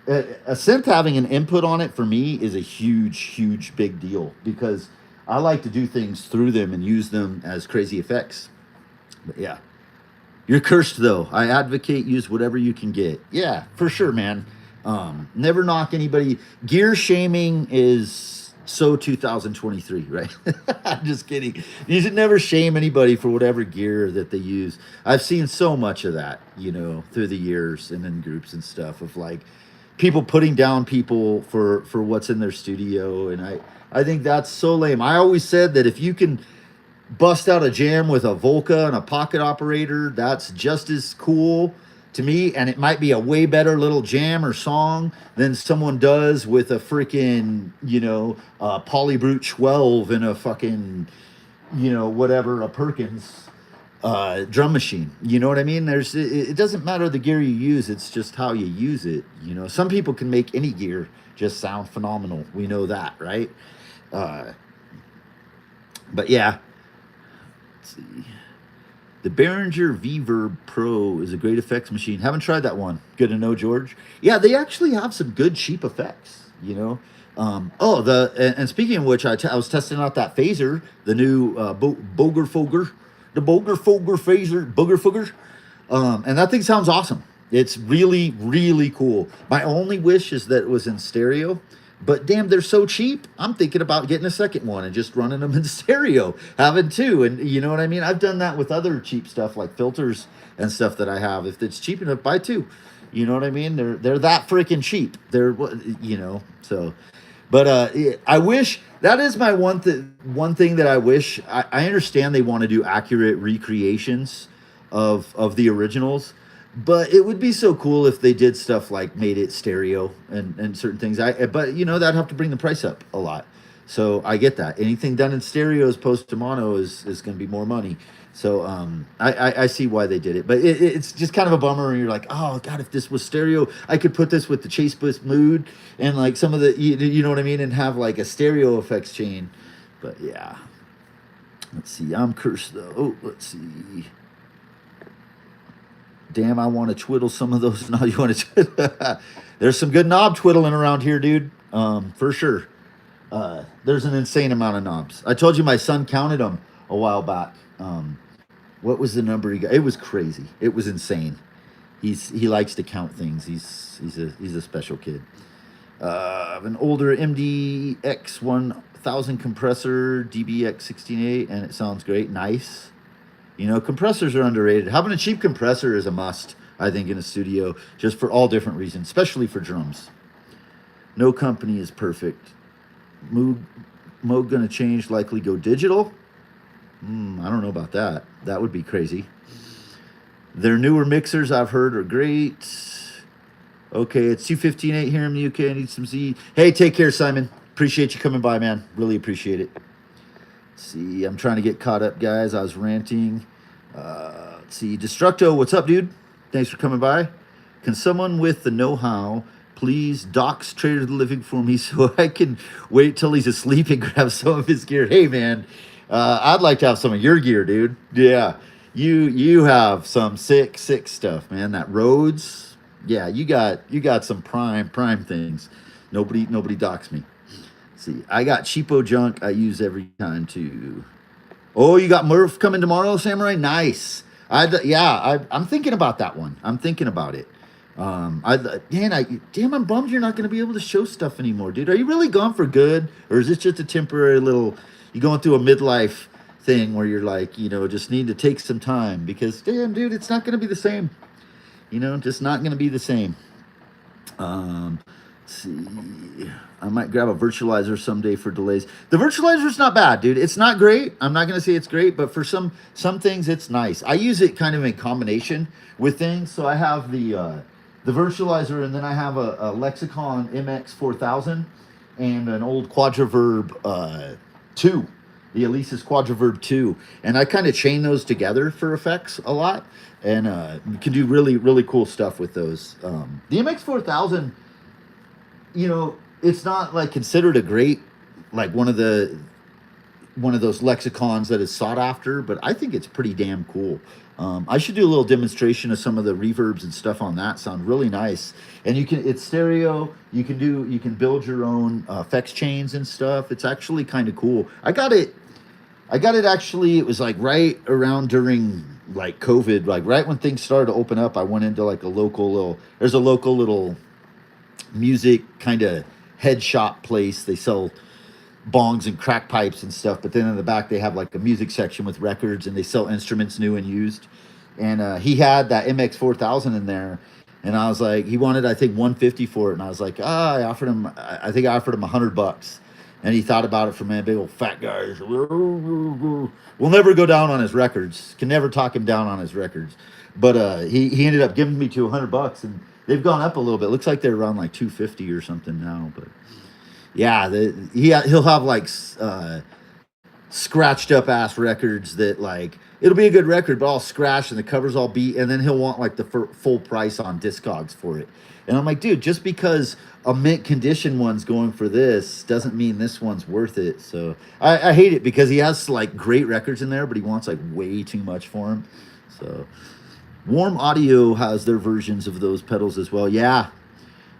A: A synth having an input on it for me is a huge big deal, because I like to do things through them and use them as crazy effects. But yeah, you're cursed though. I advocate use whatever you can get. Yeah, for sure, man. Never knock anybody. Gear shaming is so 2023, right? I'm just kidding. You should never shame anybody for whatever gear that they use. I've seen so much of that, through the years and in groups and stuff, of like people putting down people for what's in their studio, and I think that's so lame. I always said that if you can bust out a jam with a Volca and a pocket operator, that's just as cool to me, and it might be a way better little jam or song than someone does with a freaking Polybrute 12 and a fucking whatever, a Perkins drum machine. You know what I mean? It doesn't matter the gear you use, it's just how you use it. Some people can make any gear just sound phenomenal. We know that, right? But yeah, let's see. The Behringer V-Verb Pro is a great effects machine. Haven't tried that one. Good to know, George. Yeah, they actually have some good cheap effects, and speaking of which, I was testing out that phaser, the new Booger Foger phaser, and that thing sounds awesome. It's really cool. My only wish is that it was in stereo. But damn, they're so cheap. I'm thinking about getting a second one and just running them in stereo, having two. And you know what I mean? I've done that with other cheap stuff like filters and stuff that I have. If it's cheap enough, buy two. You know what I mean? They're that freaking cheap. So. But I wish, that is my one thing that I wish. I understand they want to do accurate recreations of the originals. But it would be so cool if they did stuff like made it stereo and certain things. But that'd have to bring the price up a lot. So I get that. Anything done in stereo as opposed to mono is going to be more money. So I see why they did it. But it's just kind of a bummer. And you're like, oh God, if this was stereo, I could put this with the Chase Bliss Mood and like some of the, you know what I mean, and have like a stereo effects chain. But yeah, let's see. I'm cursed though. Oh, let's see. Damn, I want to twiddle some of those. Now you want to. There's some good knob twiddling around here, dude. For sure. There's an insane amount of knobs. I told you my son counted them a while back. What was the number he got? It was crazy. It was insane. He likes to count things. He's a special kid. I have an older MDX 1000 compressor, DBX 16.8, and it sounds great. Nice. Compressors are underrated. Having a cheap compressor is a must, I think, in a studio, just for all different reasons, especially for drums. No company is perfect. Moog gonna change, likely go digital? I don't know about that. That would be crazy. Their newer mixers, I've heard, are great. Okay, it's 2:15.8 here in the UK. I need some Z. Hey, take care, Simon. Appreciate you coming by, man. Really appreciate it. See, I'm trying to get caught up, guys. I was ranting. Let's see. Destructo, what's up, dude? Thanks for coming by. Can someone with the know-how please dox Trader the Living for me so I can wait till he's asleep and grab some of his gear? Hey, man, I'd like to have some of your gear, dude. Yeah, you have some sick stuff, man. That Rhodes, yeah, you got some prime things. Nobody dox me. See, I got cheapo junk I use every time too. Oh, you got Murph coming tomorrow, Samurai? Nice. I'm thinking about that one. I'm thinking about it. Damn, I'm bummed you're not going to be able to show stuff anymore, dude. Are you really gone for good, or is this just a temporary little? You going through a midlife thing where you're like, just need to take some time because, damn, dude, it's not going to be the same. Just not going to be the same. Let's see. I might grab a virtualizer someday for delays. The virtualizer's not bad, dude. It's not great. I'm not going to say it's great, but for some things, it's nice. I use it kind of in combination with things. So I have the virtualizer, and then I have a Lexicon MX4000 and an old Quadraverb 2, the Alesis Quadraverb 2, and I kind of chain those together for effects a lot, and you can do really, really cool stuff with those. The MX4000, it's not like considered a great, like one of those lexicons that is sought after, but I think it's pretty damn cool. I should do a little demonstration of some of the reverbs and stuff on that. Sound really nice, and it's stereo. You can build your own effects chains and stuff. It's actually kind of cool. I got it actually. It was like right around during like COVID, like right when things started to open up. I went into like there's a local little music kind of head shop place. They sell bongs and crack pipes and stuff, but then in the back they have like a music section with records, and they sell instruments new and used. And he had that MX4000 in there, and I was like, he wanted, I think, 150 for it, and I was like, I think I offered him $100, and he thought about it for a minute. Big old fat guy. We'll never go down on his records. Can never talk him down on his records. But he ended up giving me to $100, and they've gone up a little bit. Looks like they're around like 250 or something now. But yeah, he'll have like scratched up ass records that like it'll be a good record, but all scratched and the covers all beat, and then he'll want like the full price on Discogs for it. And I'm like, dude, just because a mint condition one's going for this doesn't mean this one's worth it. So I hate it because he has like great records in there, but he wants like way too much for him. So Warm Audio has their versions of those pedals as well. Yeah.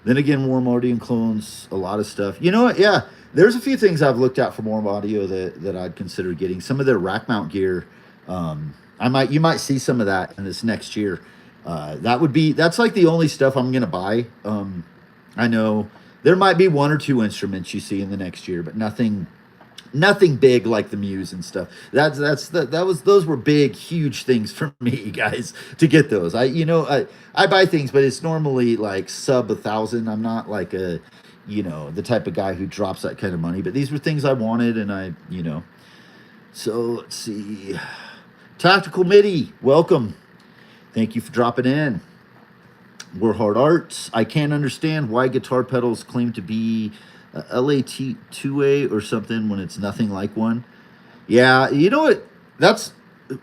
A: Then again, Warm Audio clones a lot of stuff. You know what? Yeah. There's a few things I've looked at from Warm Audio that I'd consider getting. Some of their rack mount gear. You might see some of that in this next year. That's like the only stuff I'm gonna buy. I know there might be one or two instruments you see in the next year, but nothing big like the Muse and stuff. Those were big, huge things for me, guys, to get those. I buy things, but it's normally like sub 1,000. I'm not like the type of guy who drops that kind of money, but these were things I wanted, and so let's see. Tactical MIDI, welcome. Thank you for dropping in. We're Hard Arts. I can't understand why guitar pedals claim to be LAT2A or something when it's nothing like one. Yeah, you know what? That's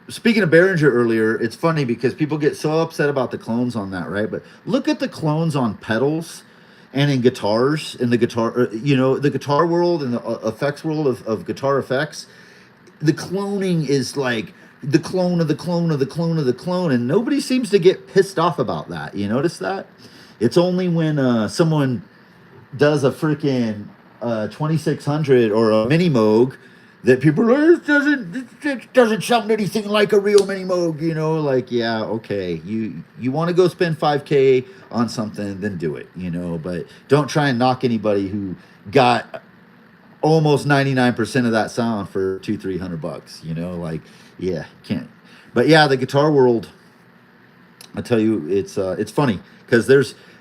A: speaking of Behringer earlier. It's funny because people get so upset about the clones on that, right? But look at the clones on pedals and in guitars, in the guitar world and the effects world of guitar effects. The cloning is like the clone of the clone of the clone of the clone, and nobody seems to get pissed off about that. You notice that? It's only when someone does a freaking 2600 or a mini Moog that people are like, it doesn't sound anything like a real mini Moog, like, yeah, okay, you want to go spend $5K on something, then do it, but don't try and knock anybody who got almost 99% of that sound for $200-300, like, yeah, can't. But yeah, the guitar world, I tell you, it's funny because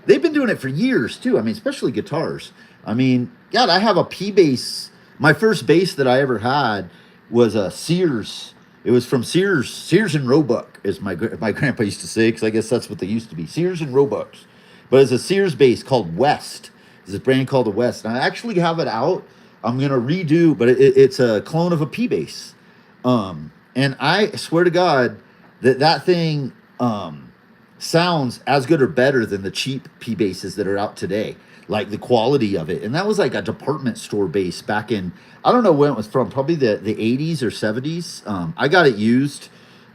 A: they've been doing it for years too. I mean, especially guitars. I mean, God, I have a P bass. My first bass that I ever had was a Sears. It was from Sears and Roebuck, as my grandpa used to say, because I guess that's what they used to be, Sears and Roebucks. But it's a Sears bass called West. It's a brand called the West, and I actually have it out. I'm gonna redo, but it's a clone of a P bass. And I swear to God that thing sounds as good or better than the cheap P basses that are out today. Like the quality of it. And that was like a department store bass back in, I don't know when it was from, probably the 80s or 70s. I got it used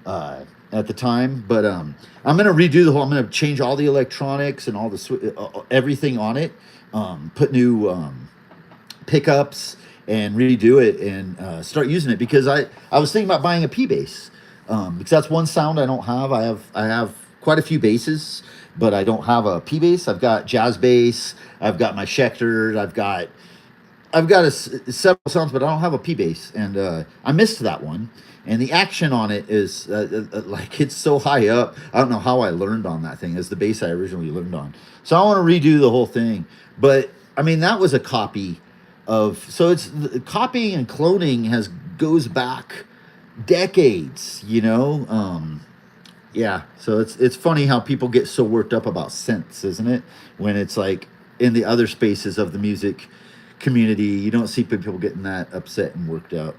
A: at the time, but I'm going to redo I'm going to change all the electronics and all the everything on it. Put new pickups and redo it and start using it, because I was thinking about buying a P bass, because that's one sound I don't have. I have quite a few basses, but I don't have a P bass. I've got jazz bass, I've got my Schecter, I've got several sounds, but I don't have a P bass, and I missed that one. And the action on it is like, it's so high up. I don't know how I learned on that thing. It's the bass I originally learned on. So I want to redo the whole thing. But I mean, that was a copy of. So it's copying and cloning goes back decades. Yeah. So it's funny how people get so worked up about synths, isn't it? When it's like in the other spaces of the music community, you don't see people getting that upset and worked out.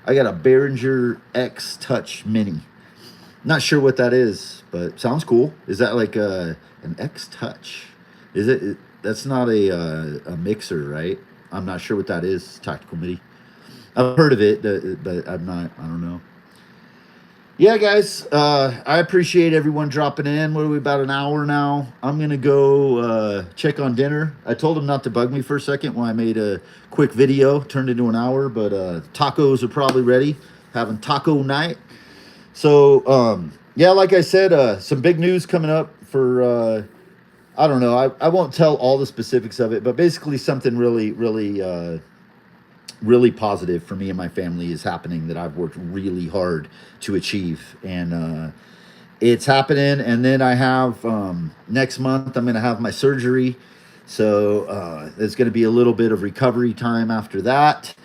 A: I got a Behringer X Touch Mini. Not sure what that is, but sounds cool. Is that like an X Touch? Is it? That's not a mixer, right? I'm not sure what that is. Tactical MIDI. I've heard of it, but I'm not. I don't know. Yeah, guys, I appreciate everyone dropping in. What are we, about an hour now? I'm going to go check on dinner. I told them not to bug me for a second when I made a quick video. Turned into an hour, but tacos are probably ready. Having taco night. So, yeah, like I said, some big news coming up for, I don't know. I won't tell all the specifics of it, but basically something really, really really positive for me and my family is happening that I've worked really hard to achieve, and it's happening. And then I have next month I'm going to have my surgery, so there's going to be a little bit of recovery time after that.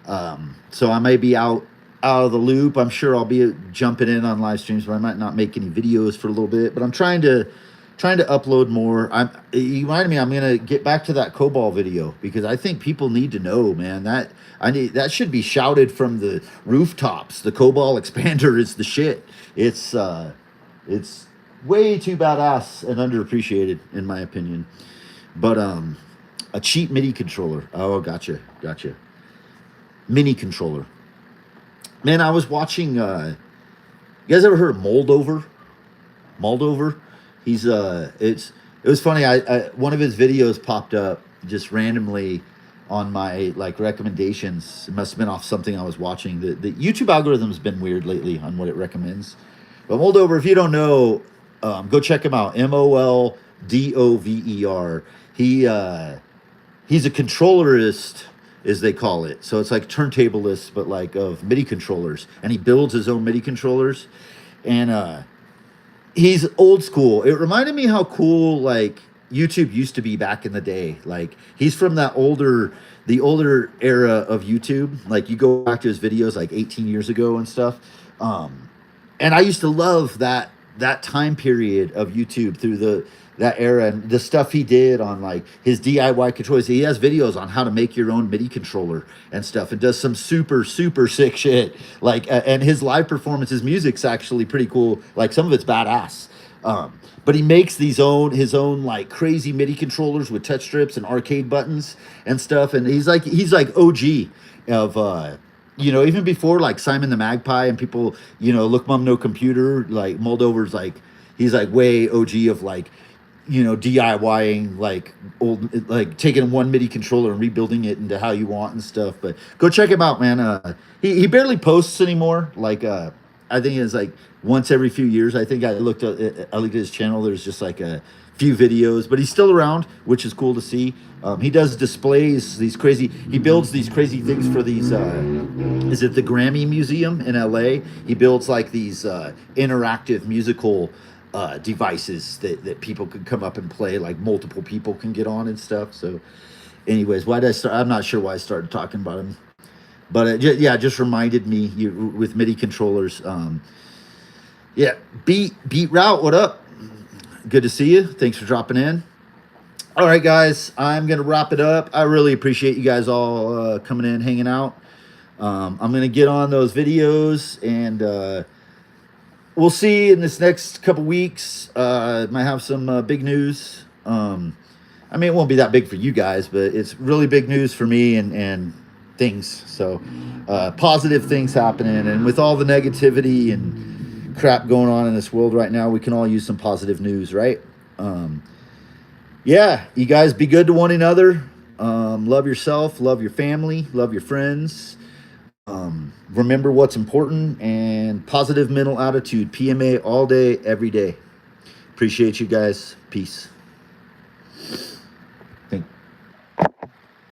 A: So I may be out of the loop. I'm sure I'll be jumping in on live streams, but I might not make any videos for a little bit, but I'm trying to upload more. You reminded me, I'm gonna get back to that COBOL video, because I think people need to know, man, that should be shouted from the rooftops. The COBOL expander is the shit. It's way too badass and underappreciated in my opinion. But a cheap MIDI controller. Oh, gotcha. Mini controller. Man, I was watching. You guys ever heard of Moldover? He's it was funny. I one of his videos popped up just randomly on my like recommendations. It must have been off something I was watching. The YouTube algorithm's been weird lately on what it recommends. But Moldover, if you don't know, go check him out. Moldover. He's a controllerist, as they call it. So it's like turntablist, but like of MIDI controllers, and he builds his own MIDI controllers, and he's old school. It reminded me how cool like YouTube used to be back in the day. Like he's from the older era of YouTube. Like you go back to his videos like 18 years ago and stuff. And I used to love that time period of YouTube through that era, and the stuff he did on like his DIY controllers. He has videos on how to make your own MIDI controller and stuff, and does some super sick shit. Like and his live performance, his music's actually pretty cool. Like some of it's badass. But he makes his own like crazy MIDI controllers with touch strips and arcade buttons and stuff. And he's like OG of even before like Simon the Magpie and people, Look Mum No Computer. Like Moldover's like, he's like way OG of like, DIYing like old, like taking one MIDI controller and rebuilding it into how you want and stuff. But go check him out, man. He barely posts anymore. Like I think it's like once every few years. I think I looked at his channel. There's just like a few videos, but he's still around, which is cool to see. He does displays, he builds these crazy things for these, is it the Grammy Museum in LA? He builds like these interactive musical devices that people can come up and play, like multiple people can get on and stuff. So anyways, why did I start? I'm not sure why I started talking about him, but it just reminded me with MIDI controllers. Yeah, Beat Route, what up? Good to see you. Thanks for dropping in. All right, guys, I'm going to wrap it up. I really appreciate you guys all coming in, hanging out. I'm going to get on those videos, and we'll see in this next couple weeks. Might have some big news. I mean, it won't be that big for you guys, but it's really big news for me and things. So positive things happening. And with all the negativity and crap going on in this world right now, we can all use some positive news, right? Yeah, you guys be good to one another. Love yourself, love your family, love your friends. Remember what's important, and positive mental attitude. PMA all day, every day. Appreciate you guys. Peace. Thank